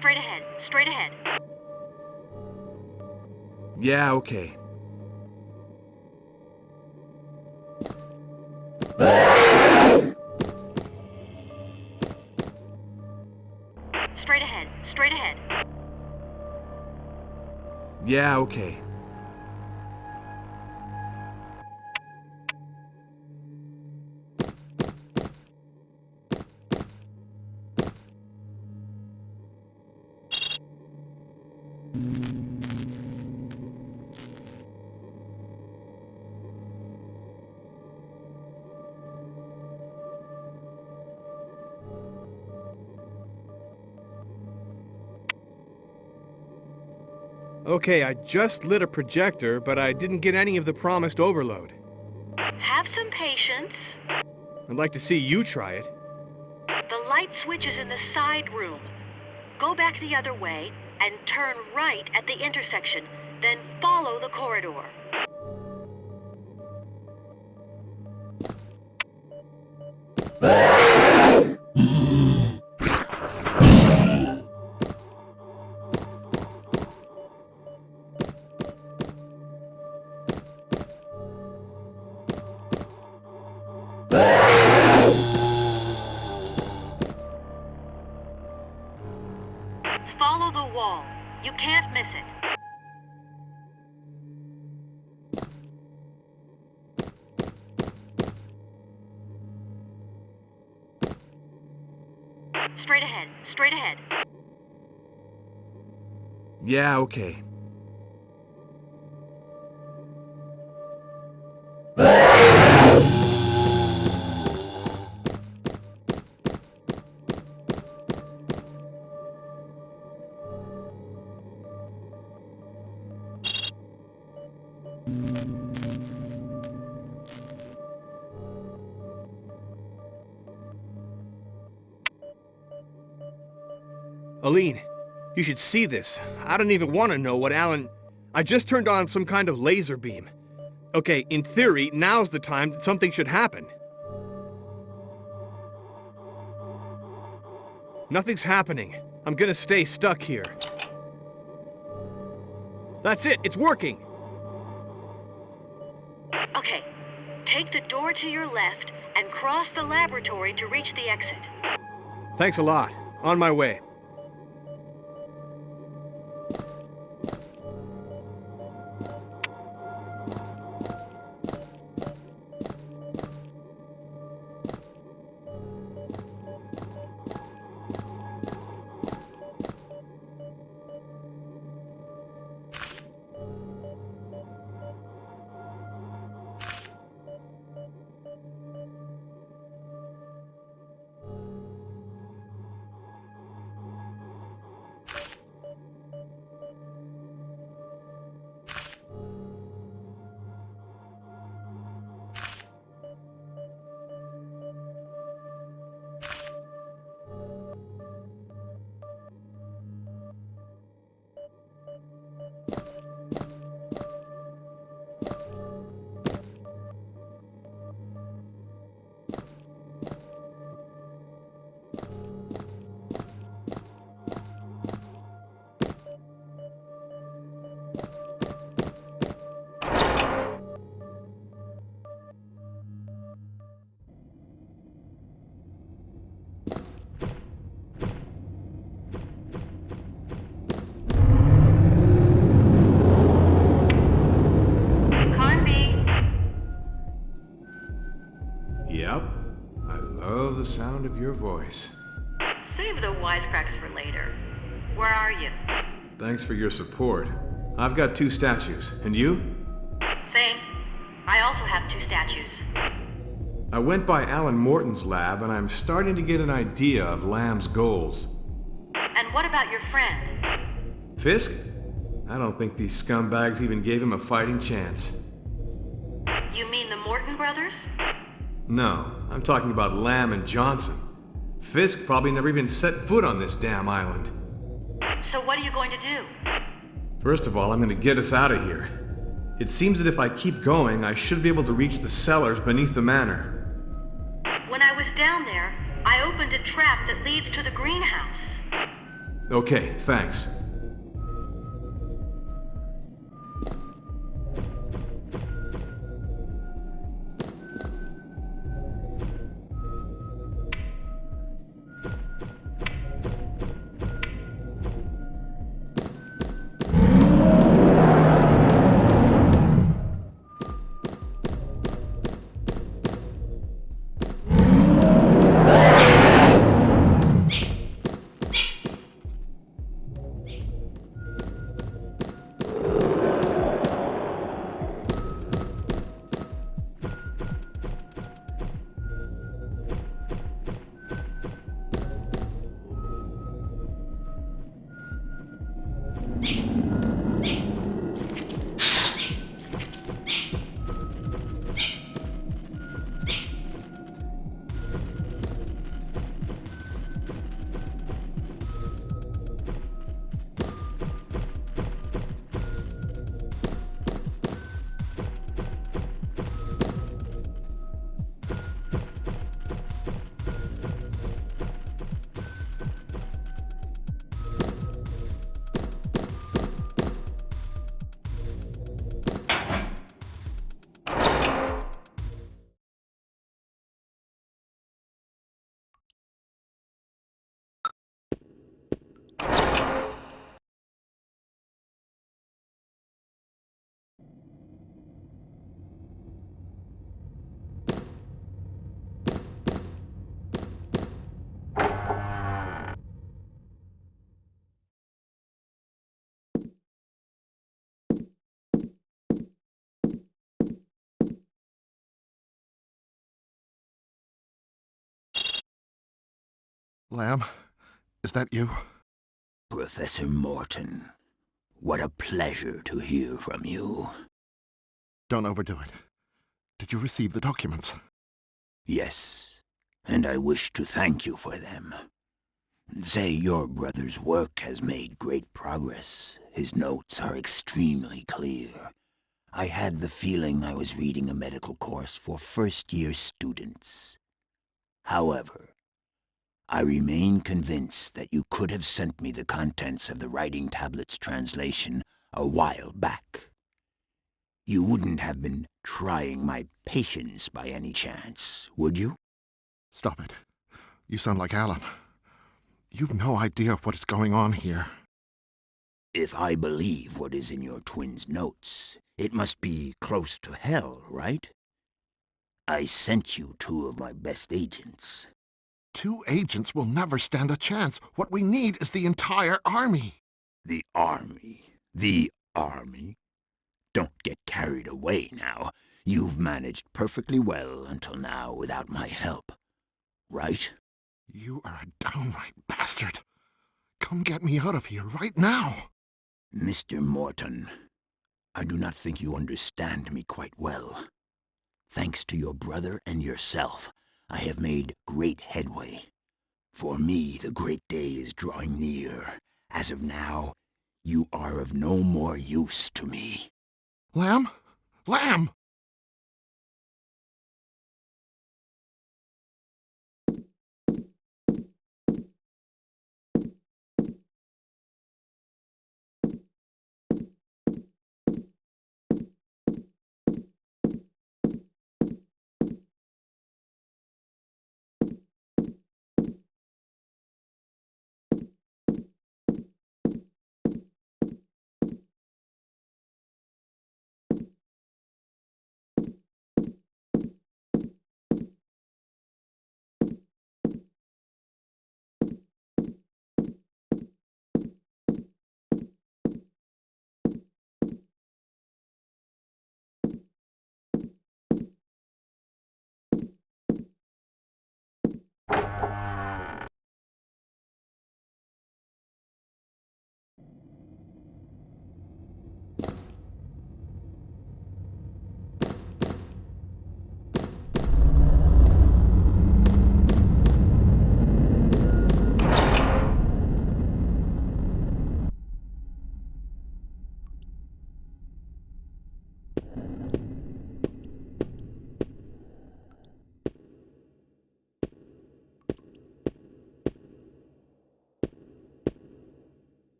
S7: Straight ahead. Straight ahead.
S6: Yeah, okay.
S7: Straight ahead. Straight ahead.
S6: Yeah, okay. Okay, I just lit a projector, but I didn't get any of the promised overload.
S7: Have some patience.
S6: I'd like to see you try it.
S7: The light switch is in the side room. Go back the other way and turn right at the intersection, then follow the corridor. Follow the wall. You can't miss it. Straight ahead. Straight ahead.
S6: Yeah, okay. Aline, you should see this. I don't even want to know what Alan... I just turned on some kind of laser beam. Okay, in theory, now's the time that something should happen. Nothing's happening. I'm gonna stay stuck here. That's it! It's working!
S7: Okay. Take the door to your left and cross the laboratory to reach the exit.
S6: Thanks a lot. On my way. Yep. I love the sound of your voice.
S7: Save the wisecracks for later. Where are you?
S6: Thanks for your support. I've got 2 statues. And you?
S7: Same. I also have 2 statues.
S6: I went by Alan Morton's lab, and I'm starting to get an idea of Lamb's goals.
S7: And what about your friend?
S6: Fisk? I don't think these scumbags even gave him a fighting chance.
S7: You mean the Morton brothers?
S6: No, I'm talking about Lamb and Johnson. Fisk probably never even set foot on this damn island.
S7: So what are you going to do?
S6: First of all, I'm gonna get us out of here. It seems that if I keep going, I should be able to reach the cellars beneath the manor.
S7: When I was down there, I opened a trap that leads to the greenhouse.
S6: Okay, thanks.
S11: Lamb, is that you?
S3: Professor Morton, what a pleasure to hear from you.
S11: Don't overdo it. Did you receive the documents?
S3: Yes, and I wish to thank you for them. Say your brother's work has made great progress. His notes are extremely clear. I had the feeling I was reading a medical course for first-year students. However, I remain convinced that you could have sent me the contents of the writing tablet's translation a while back. You wouldn't have been trying my patience by any chance, would you?
S11: Stop it. You sound like Alan. You've no idea what is going on here.
S3: If I believe what is in your twin's notes, it must be close to hell, right? I sent you 2 of my best agents.
S11: 2 agents will never stand a chance. What we need is the entire army.
S3: The army? The army? Don't get carried away now. You've managed perfectly well until now without my help, right?
S11: You are a downright bastard. Come get me out of here right now.
S3: Mr. Morton, I do not think you understand me quite well. Thanks to your brother and yourself, I have made great headway. For me, the great day is drawing near. As of now, you are of no more use to me.
S11: Lamb? Lamb!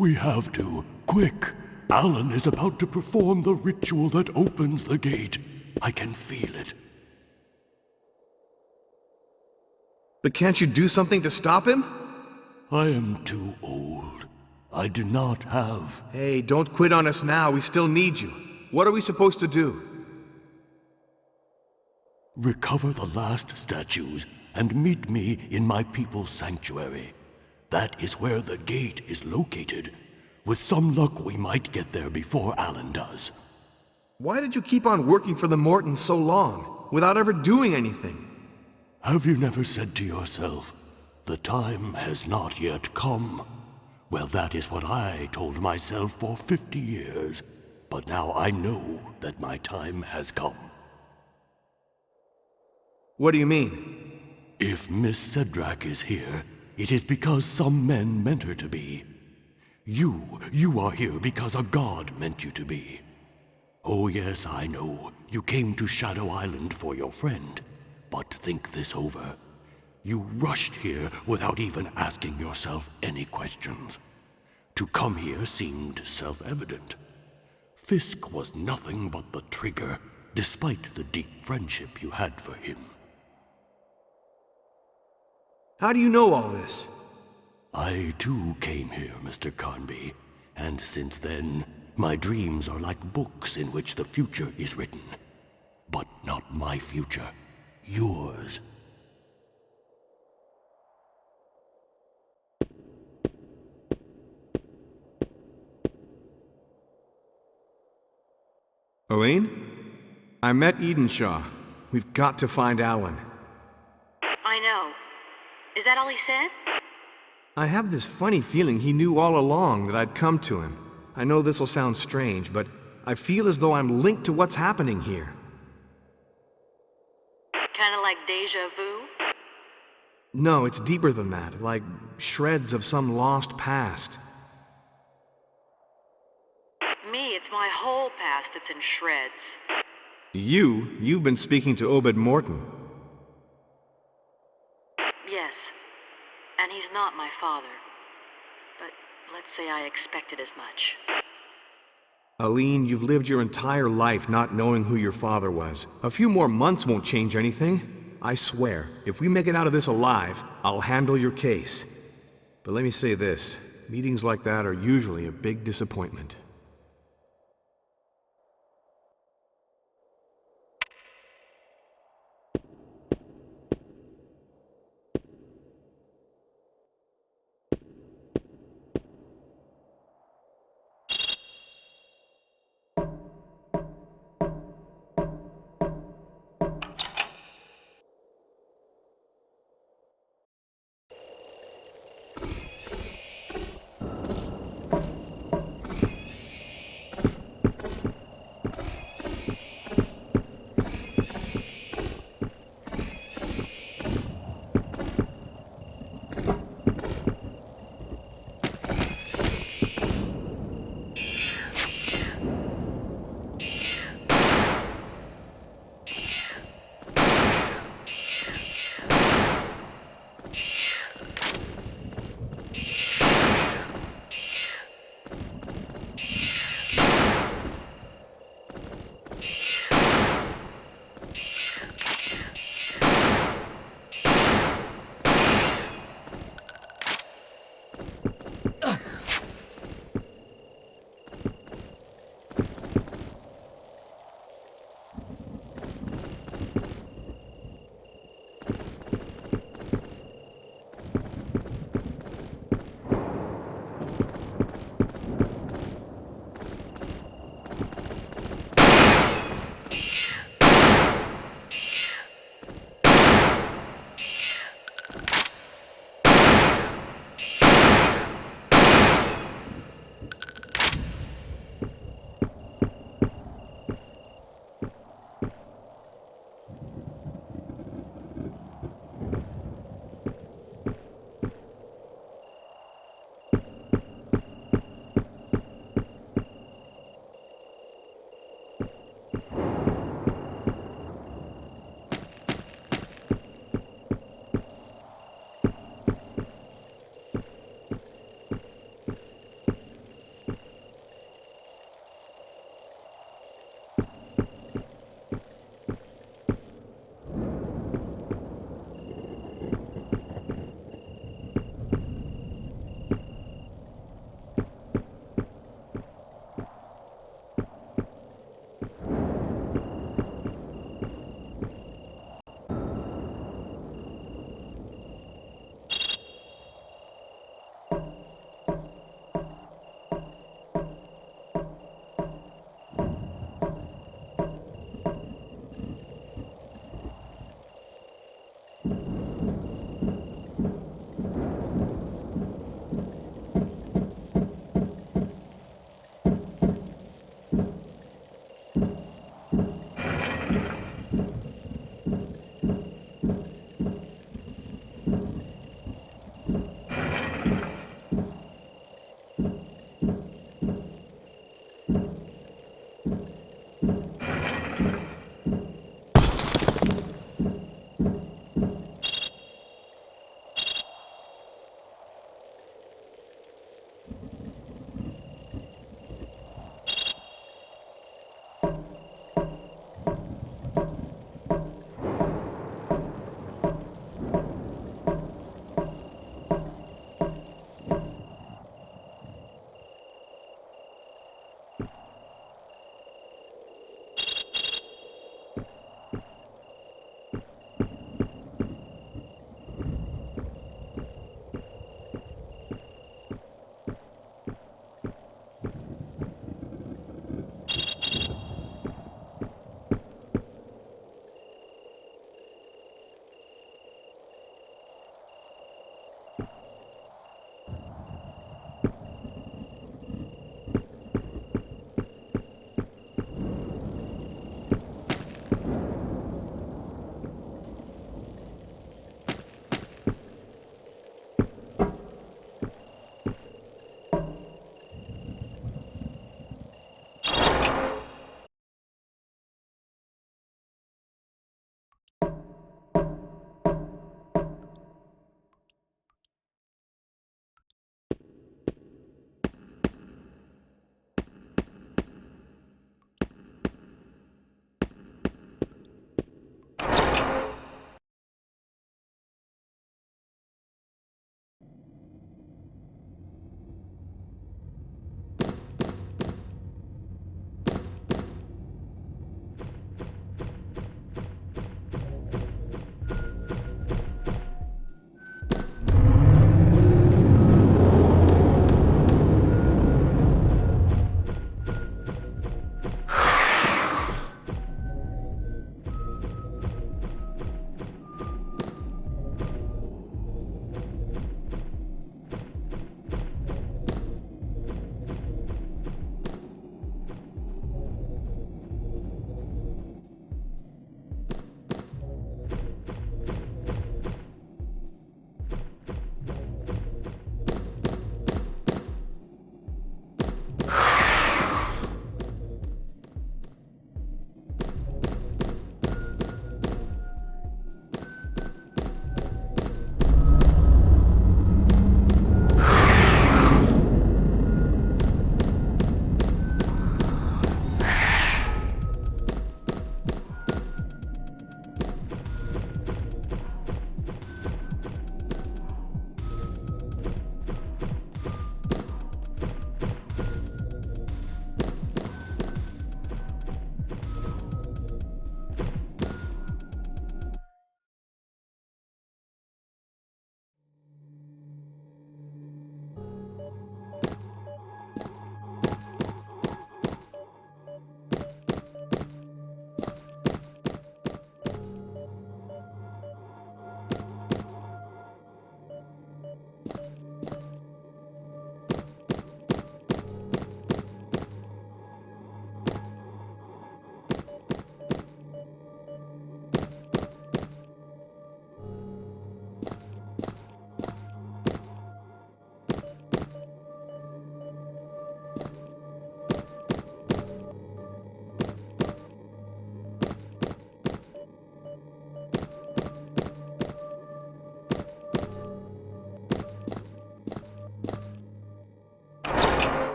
S1: We have to. Quick! Alan is about to perform the ritual that opens the gate. I can feel it.
S6: But can't you do something to stop him?
S1: I am too old. I do not have...
S6: Hey, don't quit on us now. We still need you. What are we supposed to do?
S1: Recover the last statues and meet me in my people's sanctuary. That is where the gate is located. With some luck, we might get there before Alan does.
S6: Why did you keep on working for the Mortons so long, without ever doing anything?
S1: Have you never said to yourself, the time has not yet come? Well, that is what I told myself for 50 years. But now I know that my time has come.
S6: What do you mean?
S1: If Miss Cedrak is here, it is because some men meant her to be. You are here because a god meant you to be. Oh yes, I know. You came to Shadow Island for your friend. But think this over. You rushed here without even asking yourself any questions. To come here seemed self-evident. Fisk was nothing but the trigger, despite the deep friendship you had for him.
S6: How do you know all this?
S1: I too came here, Mr. Carnby, and since then, my dreams are like books in which the future is written. But not my future, yours.
S6: Elaine? I met Edenshaw. We've got to find Alan.
S7: I know. Is that all he said?
S6: I have this funny feeling he knew all along that I'd come to him. I know this'll sound strange, but I feel as though I'm linked to what's happening here.
S7: Kinda like deja vu?
S6: No, it's deeper than that, like shreds of some lost past.
S7: Me, it's my whole past that's in shreds.
S6: You've been speaking to Obed Morton.
S7: Yes. And he's not my father. But let's say I expected as much.
S6: Aline, you've lived your entire life not knowing who your father was. A few more months won't change anything. I swear, if we make it out of this alive, I'll handle your case. But let me say this, meetings like that are usually a big disappointment.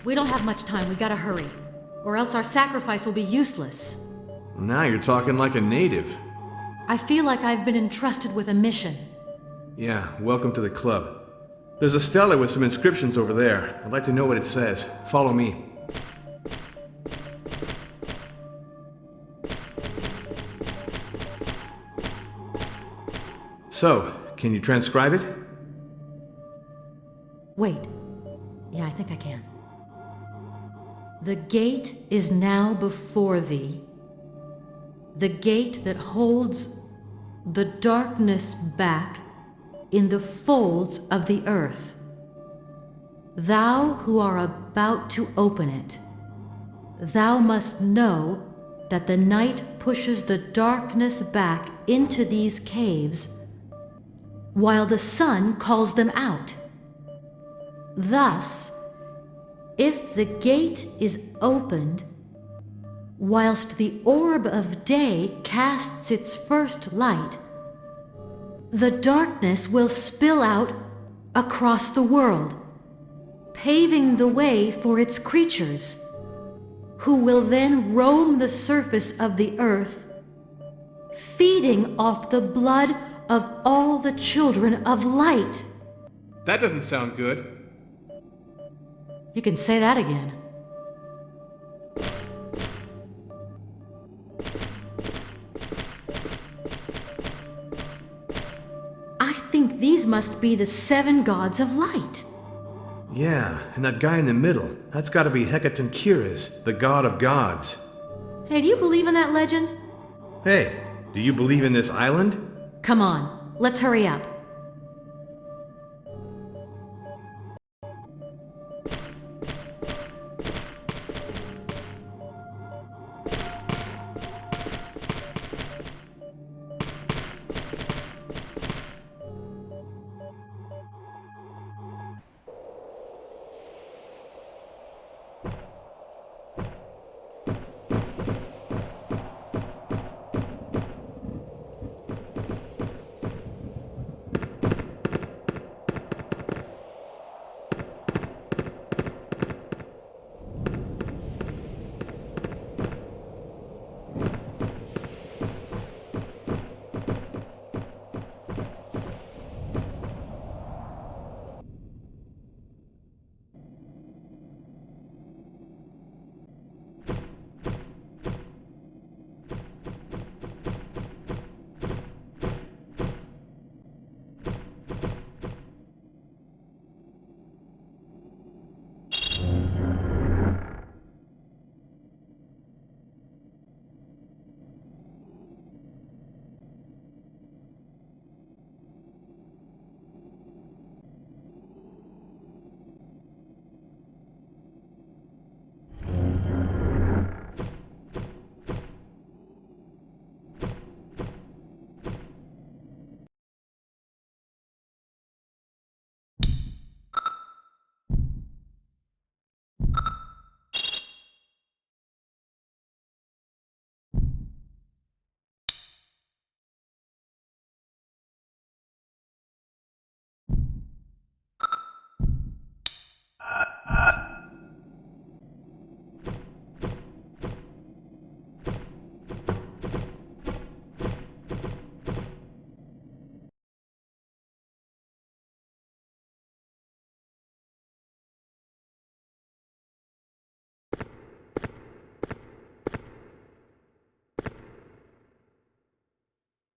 S12: We don't have much time. We gotta hurry. Or else our sacrifice will be useless.
S6: Now you're talking like a native.
S12: I feel like I've been entrusted with a mission.
S6: Yeah, welcome to the club. There's a stela with some inscriptions over there. I'd like to know what it says. Follow me. So, can you transcribe it?
S12: Wait. Yeah, I think I can. The gate is now before thee. The gate that holds the darkness back in the folds of the earth. Thou who are about to open it, thou must know that the night pushes the darkness back into these caves while the sun calls them out. Thus, if the gate is opened, whilst the orb of day casts its first light, the darkness will spill out across the world, paving the way for its creatures, who will then roam the surface of the earth, feeding off the blood of all the children of light.
S6: That doesn't sound good.
S12: You can say that again. I think these must be the 7 gods of light.
S6: Yeah, and that guy in the middle, that's gotta be Hecatoncheires, the god of gods.
S12: Hey, do you believe in that legend?
S6: Hey, do you believe in this island?
S12: Come on, let's hurry up.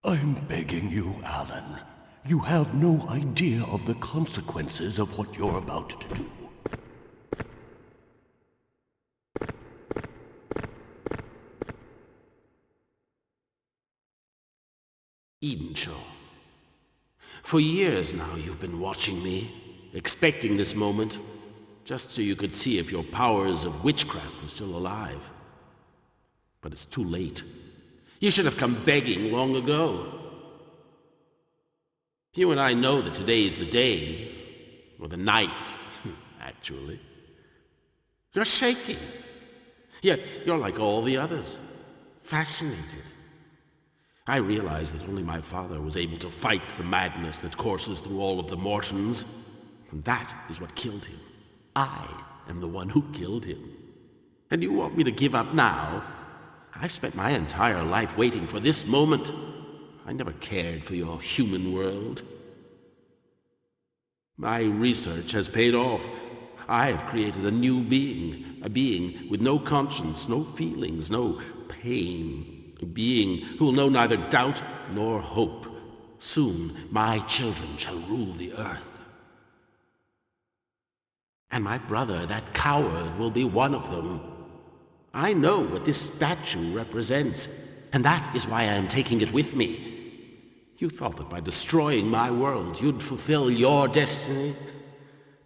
S1: I'm begging you, Alan. You have no idea of the consequences of what you're about to do.
S10: Edenshaw. For years now you've been watching me, expecting this moment, just so you could see if your powers of witchcraft were still alive. But it's too late. You should have come begging long ago. You and I know that today is the day, or the night, actually. You're shaking. Yet you're like all the others, fascinated. I realize that only my father was able to fight the madness that courses through all of the Mortons, and that is what killed him. I am the one who killed him. And you want me to give up now? I've spent my entire life waiting for this moment. I never cared for your human world. My research has paid off. I have created a new being, a being with no conscience, no feelings, no pain, a being who will know neither doubt nor hope. Soon my children shall rule the earth. And my brother, that coward, will be one of them. I know what this statue represents, and that is why I am taking it with me. You thought that by destroying my world, you'd fulfill your destiny?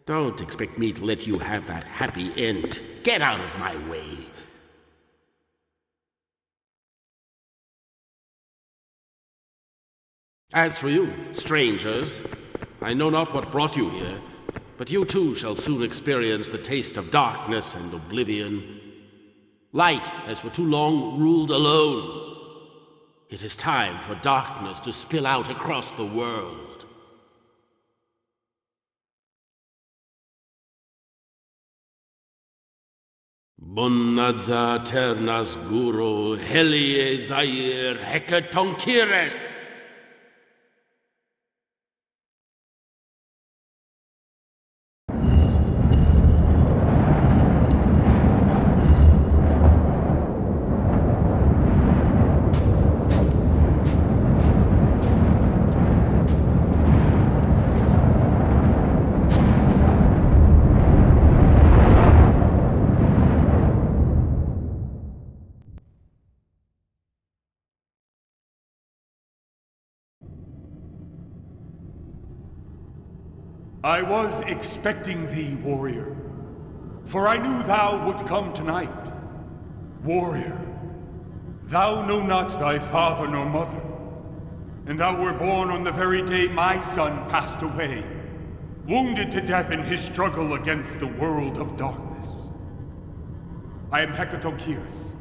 S10: Don't expect me to let you have that happy end. Get out of my way. As for you, strangers, I know not what brought you here, but you too shall soon experience the taste of darkness and oblivion. Light has for too long ruled alone. It is time for darkness to spill out across the world. Bonadza ternas guru helie zair hekatonkires.
S13: I was expecting thee, warrior, for I knew thou would come tonight. Warrior, thou know not thy father nor mother, and thou were born on the very day my son passed away, wounded to death in his struggle against the world of darkness. I am Hekatonkiris,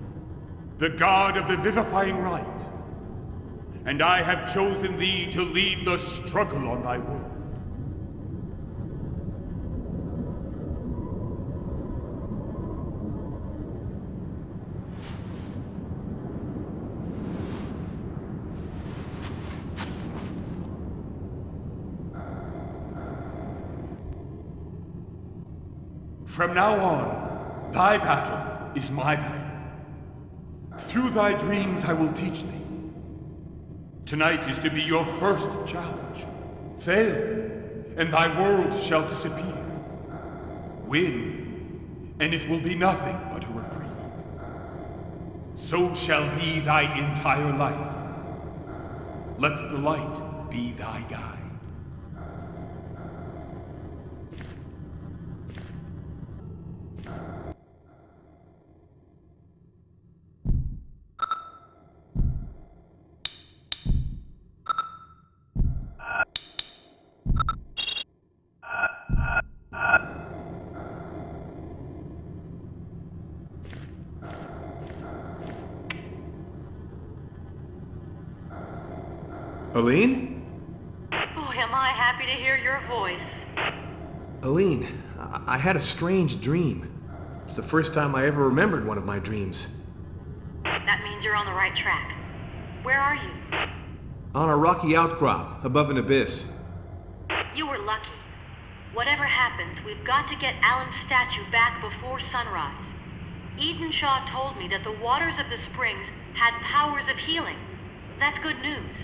S13: the god of the vivifying light, and I have chosen thee to lead the struggle on thy world. From now on, thy battle is my battle. Through thy dreams I will teach thee. Tonight is to be your first challenge. Fail, and thy world shall disappear. Win, and it will be nothing but a reprieve. So shall be thy entire life. Let the light be thy guide.
S6: Aline?
S7: Boy, am I happy to hear your voice.
S6: Aline, I had a strange dream. It's the first time I ever remembered one of my dreams.
S7: That means you're on the right track. Where are you?
S6: On a rocky outcrop, above an abyss.
S7: You were lucky. Whatever happens, we've got to get Alan's statue back before sunrise. Eden Shaw told me that the waters of the springs had powers of healing. That's good news.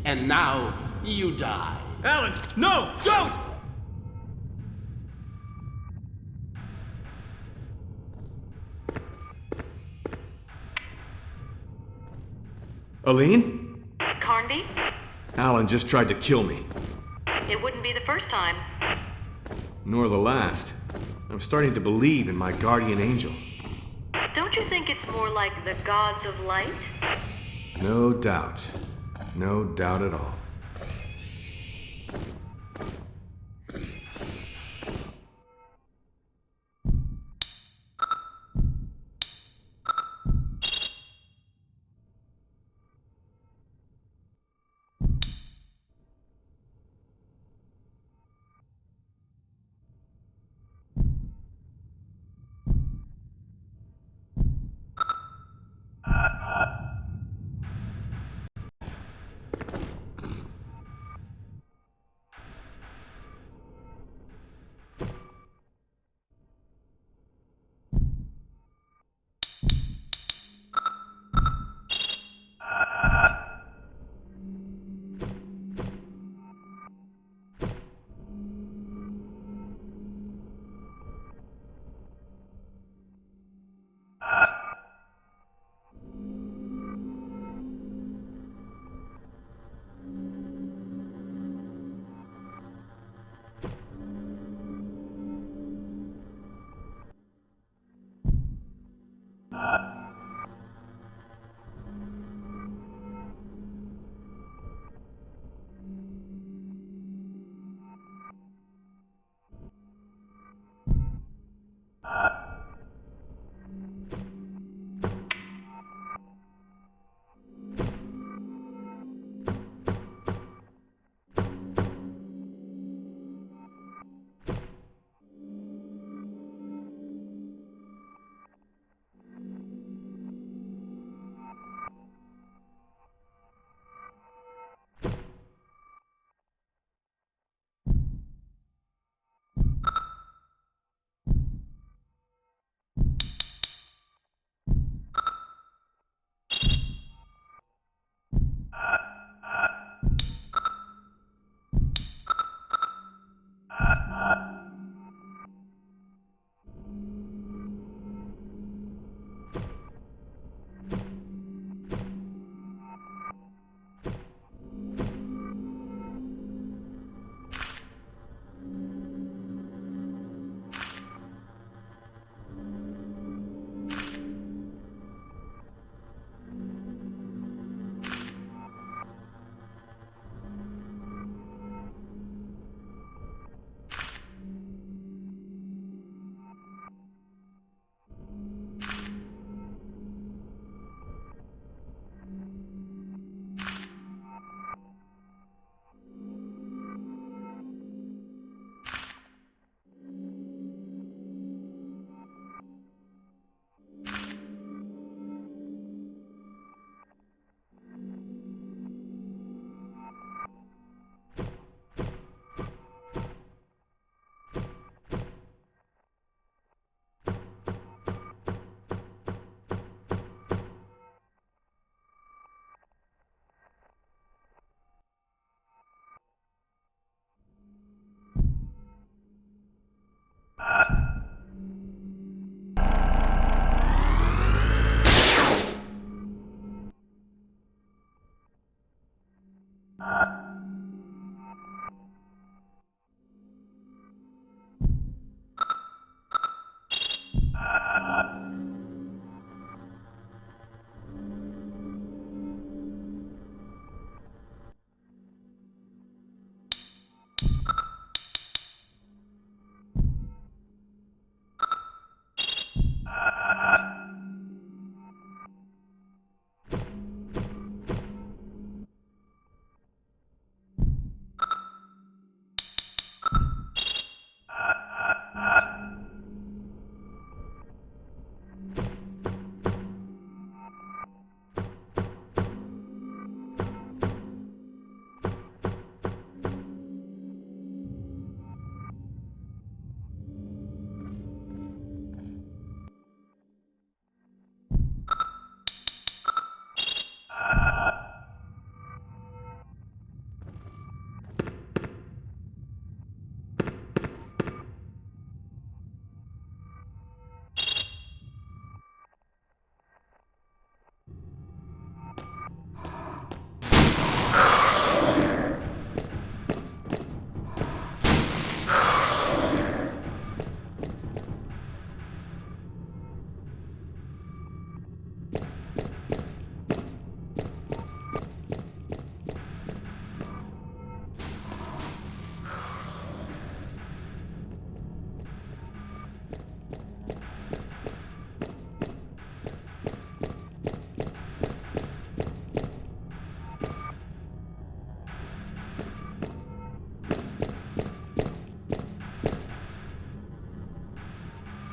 S10: And now, you die.
S6: Alan, no! Don't! Aline?
S7: Carnby?
S6: Alan just tried to kill me.
S7: It wouldn't be the first time.
S6: Nor the last. I'm starting to believe in my guardian angel.
S7: Don't you think it's more like the gods of light?
S6: No doubt. No doubt at all.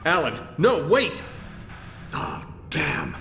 S6: Alan, no, wait! Oh, damn.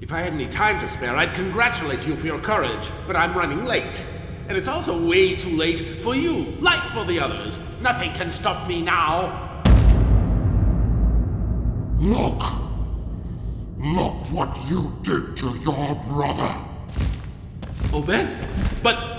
S10: If I had any time to spare, I'd congratulate you for your courage, but I'm running late. And it's also way too late for you, like for the others. Nothing can stop me now.
S11: Look! Look what you did to your brother!
S10: Obed? But...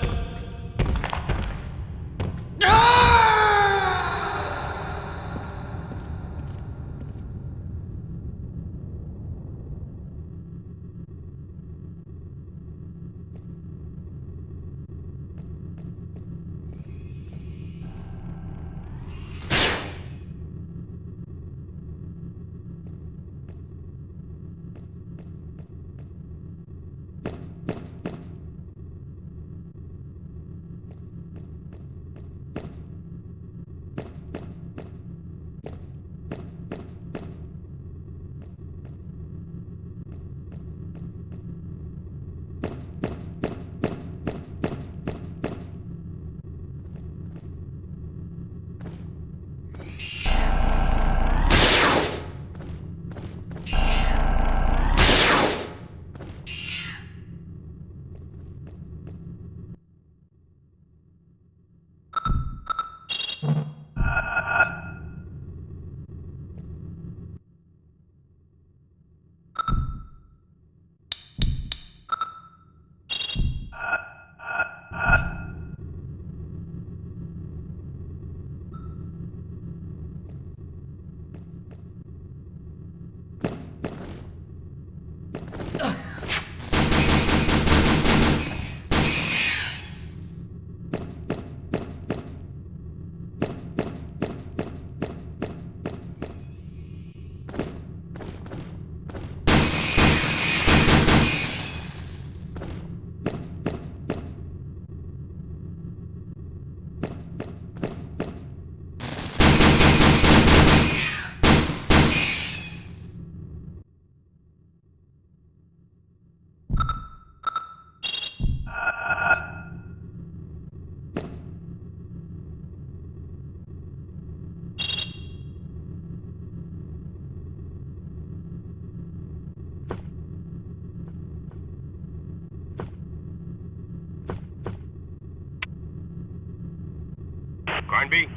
S14: Carnby?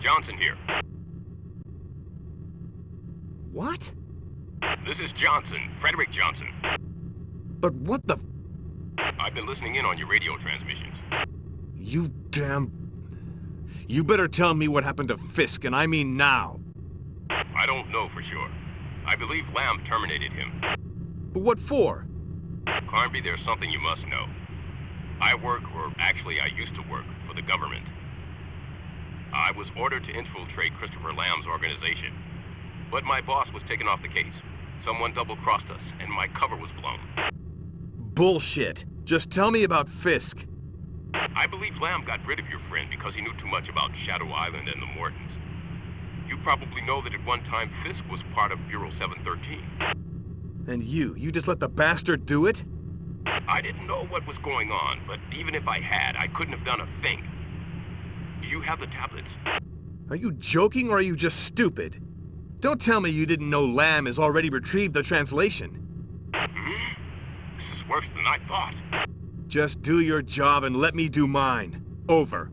S14: Johnson here.
S6: What?
S14: This is Johnson, Frederick Johnson.
S6: But what the...
S14: I've been listening in on your radio transmissions.
S6: You damn... You better tell me what happened to Fisk, and I mean now.
S14: I don't know for sure. I believe Lamb terminated him.
S6: But what for?
S14: Carnby, there's something you must know. I work, or actually I used to work, for the government. I was ordered to infiltrate Christopher Lamb's organization. But my boss was taken off the case. Someone double-crossed us, and my cover was blown.
S6: Bullshit. Just tell me about Fisk.
S14: I believe Lamb got rid of your friend because he knew too much about Shadow Island and the Mortons. You probably know that at one time Fisk was part of Bureau 713.
S6: And you just let the bastard do it?
S14: I didn't know what was going on, but even if I had, I couldn't have done a thing. Do you have the tablets?
S6: Are you joking or are you just stupid? Don't tell me you didn't know Lamb has already retrieved the translation.
S14: This is worse than I thought.
S6: Just do your job and let me do mine. Over.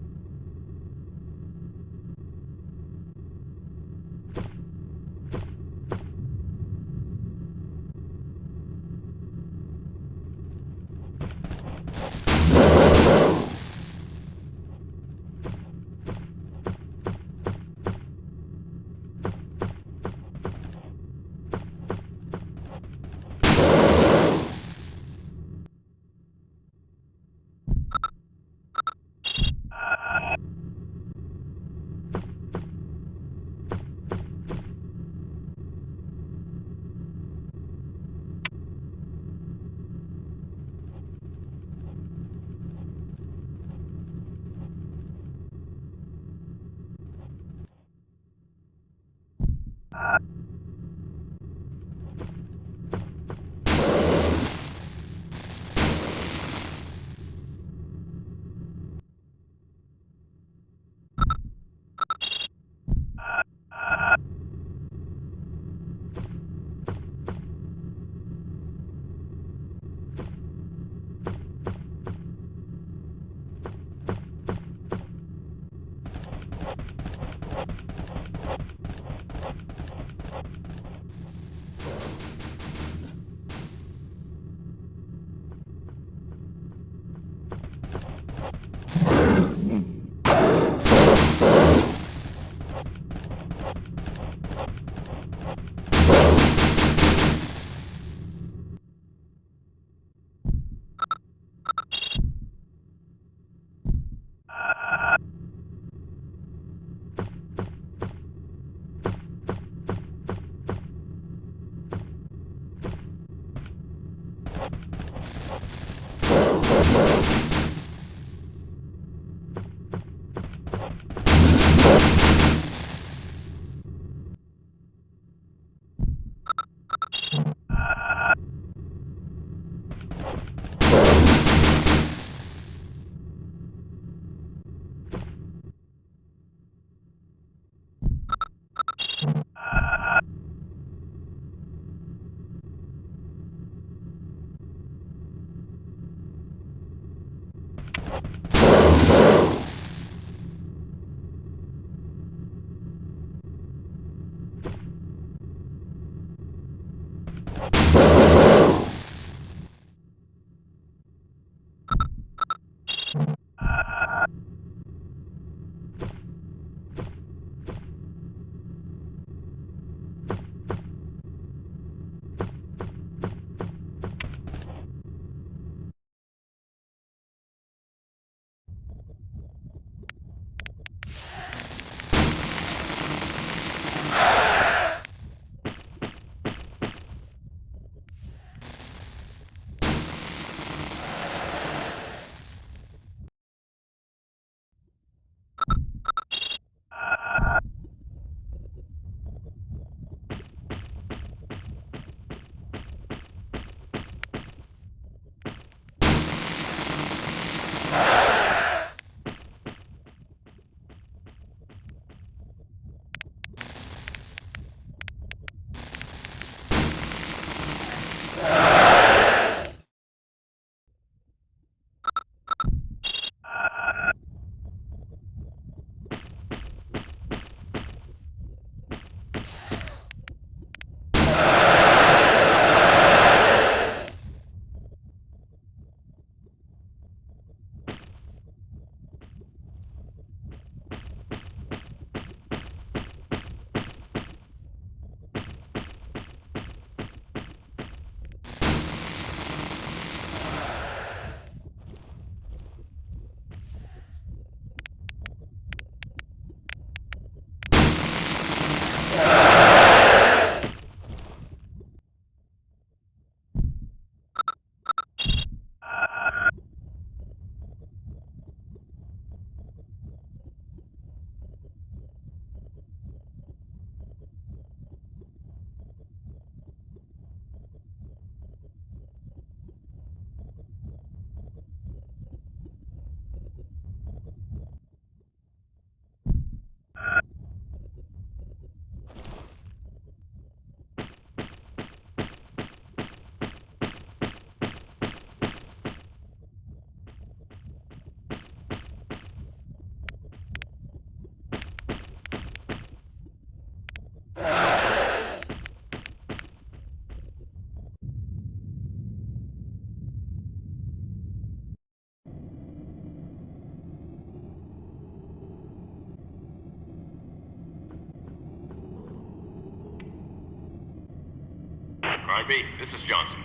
S14: Carnby, this is Johnson.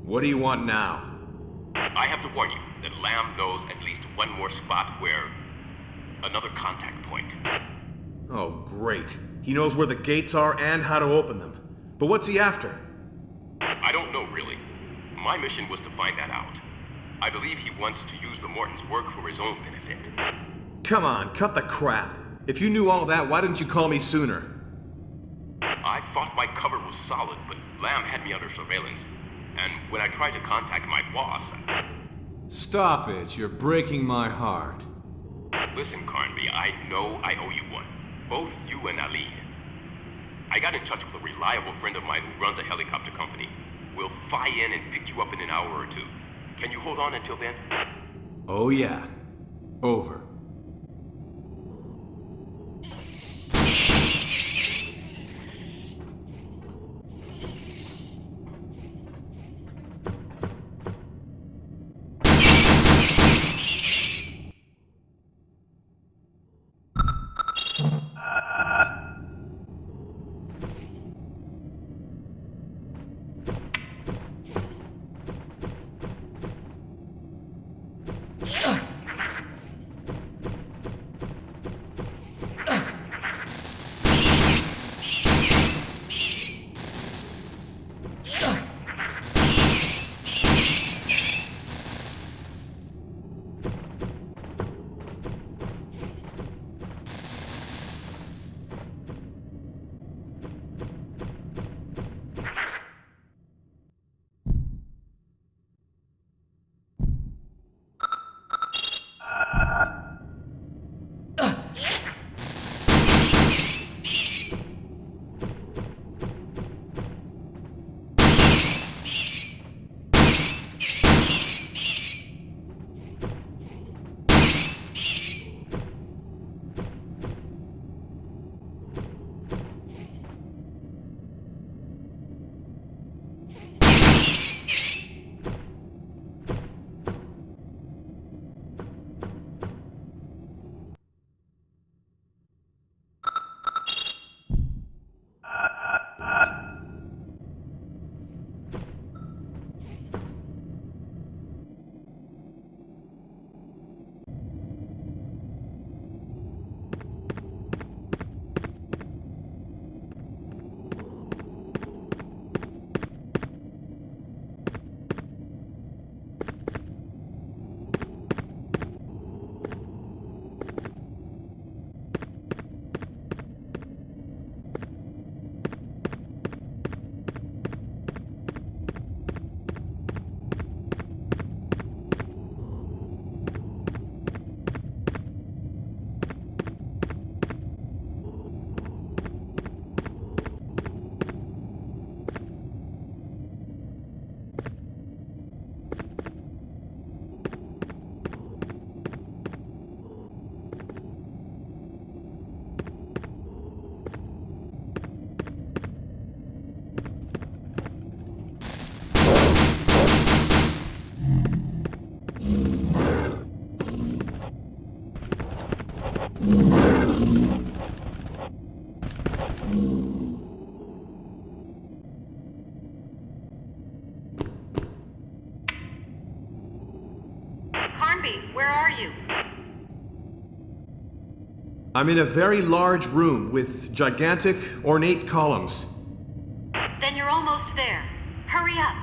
S6: What do you want now?
S14: I have to warn you that Lamb knows at least one more spot where... another contact point.
S6: Oh, great. He knows where the gates are and how to open them. But what's he after?
S14: I don't know, really. My mission was to find that out. I believe he wants to use the Mortons' work for his own benefit.
S6: Come on, cut the crap. If you knew all that, why didn't you call me sooner?
S14: I thought my cover was solid, but Lamb had me under surveillance. And when I tried to contact my boss...
S6: Stop it. You're breaking my heart.
S14: Listen, Carnby, I know I owe you one. Both you and Ali. I got in touch with a reliable friend of mine who runs a helicopter company. We'll fly in and pick you up in an hour or two. Can you hold on until then?
S6: Oh yeah. Over.
S7: Where are you?
S6: I'm in a very large room with gigantic, ornate columns.
S7: Then you're almost there. Hurry up.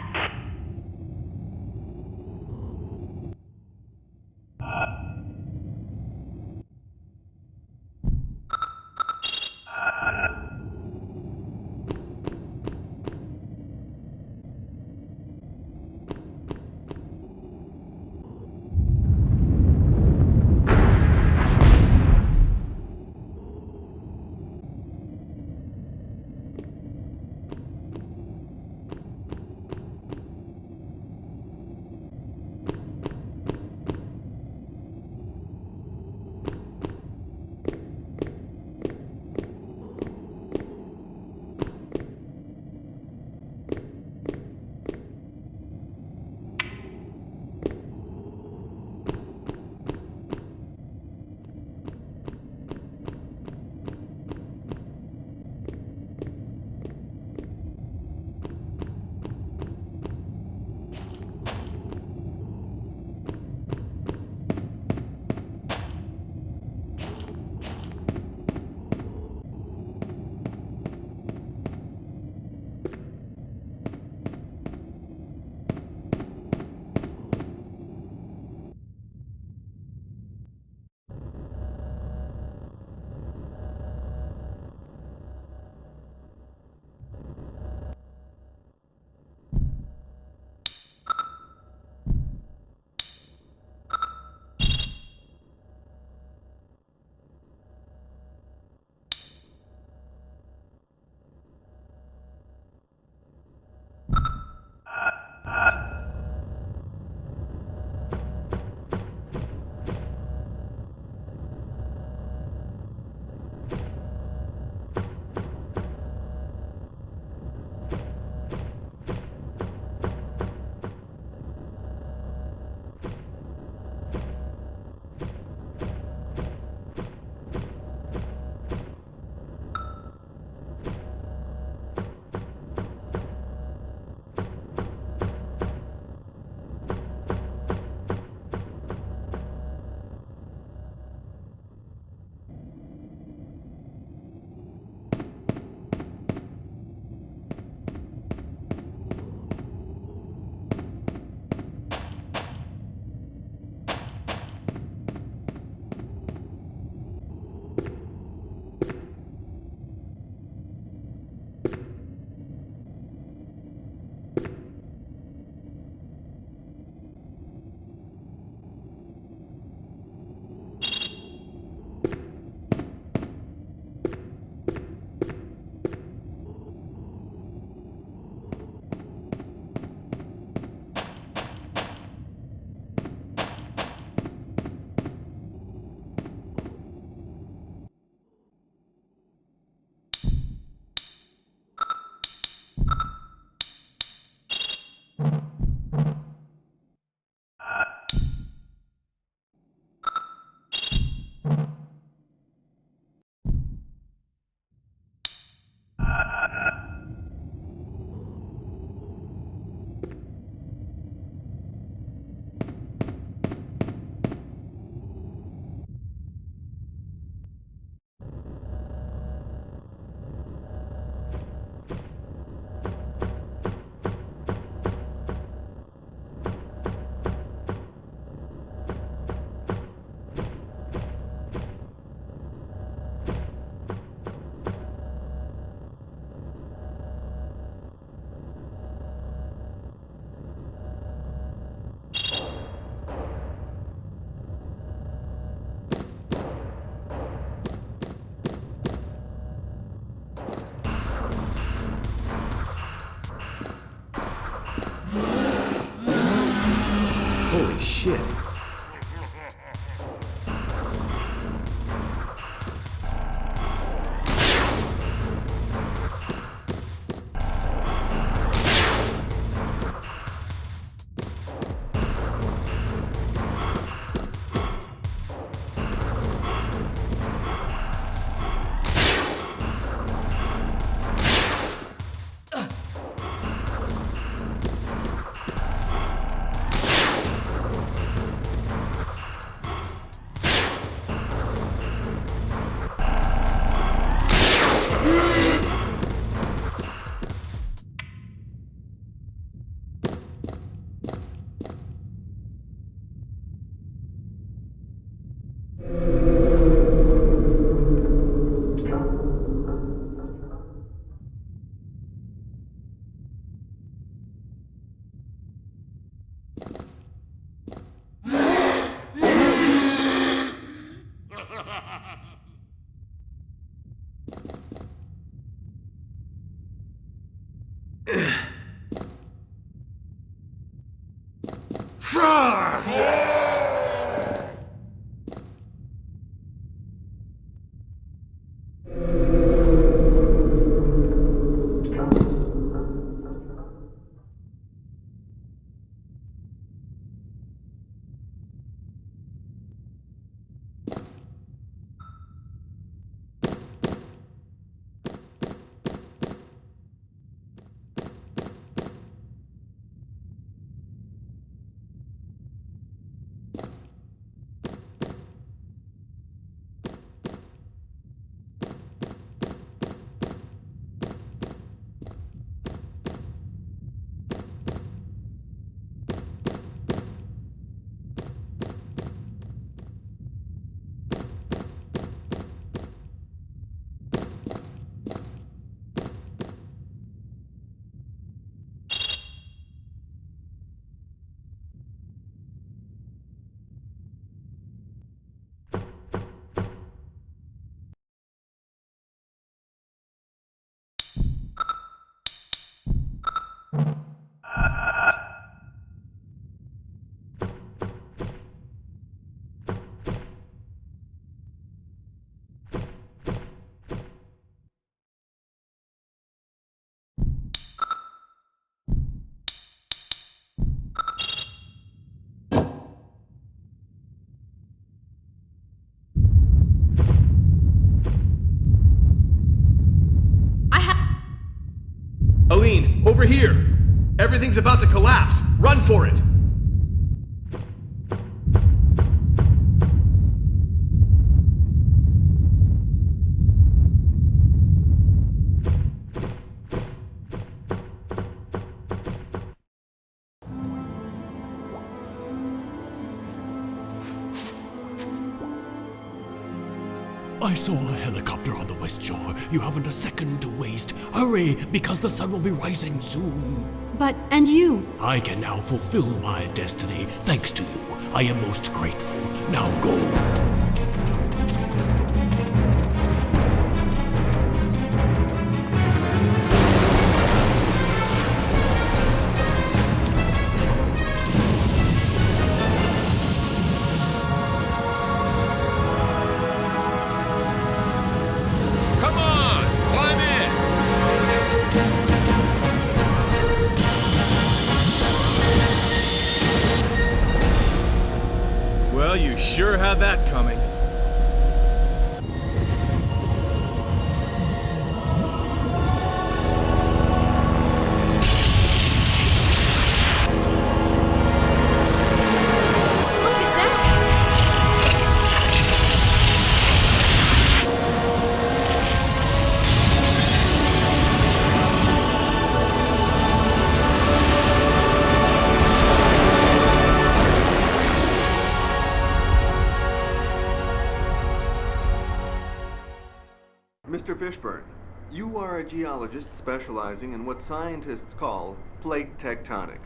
S6: Holy shit. Aline, over here! Everything's about to collapse! Run for it!
S1: I saw a helicopter on the West Shore. You haven't a second to waste. Hurry, because the sun will be rising soon.
S12: But, and you?
S1: I can now fulfill my destiny, thanks to you. I am most grateful. Now go.
S6: Well, you sure had that coming.
S15: Mr. Fishburne, you are a geologist specializing in what scientists call plate tectonics.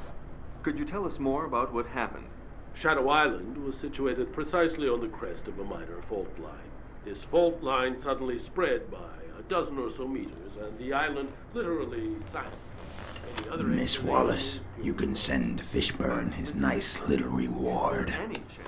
S15: Could you tell us more about what happened?
S10: Shadow Island was situated precisely on the crest of a minor fault line. This fault line suddenly spread by a dozen or so meters, and the island literally sank.
S3: Miss Wallace, you can send Fishburne his nice little reward.
S15: Any chance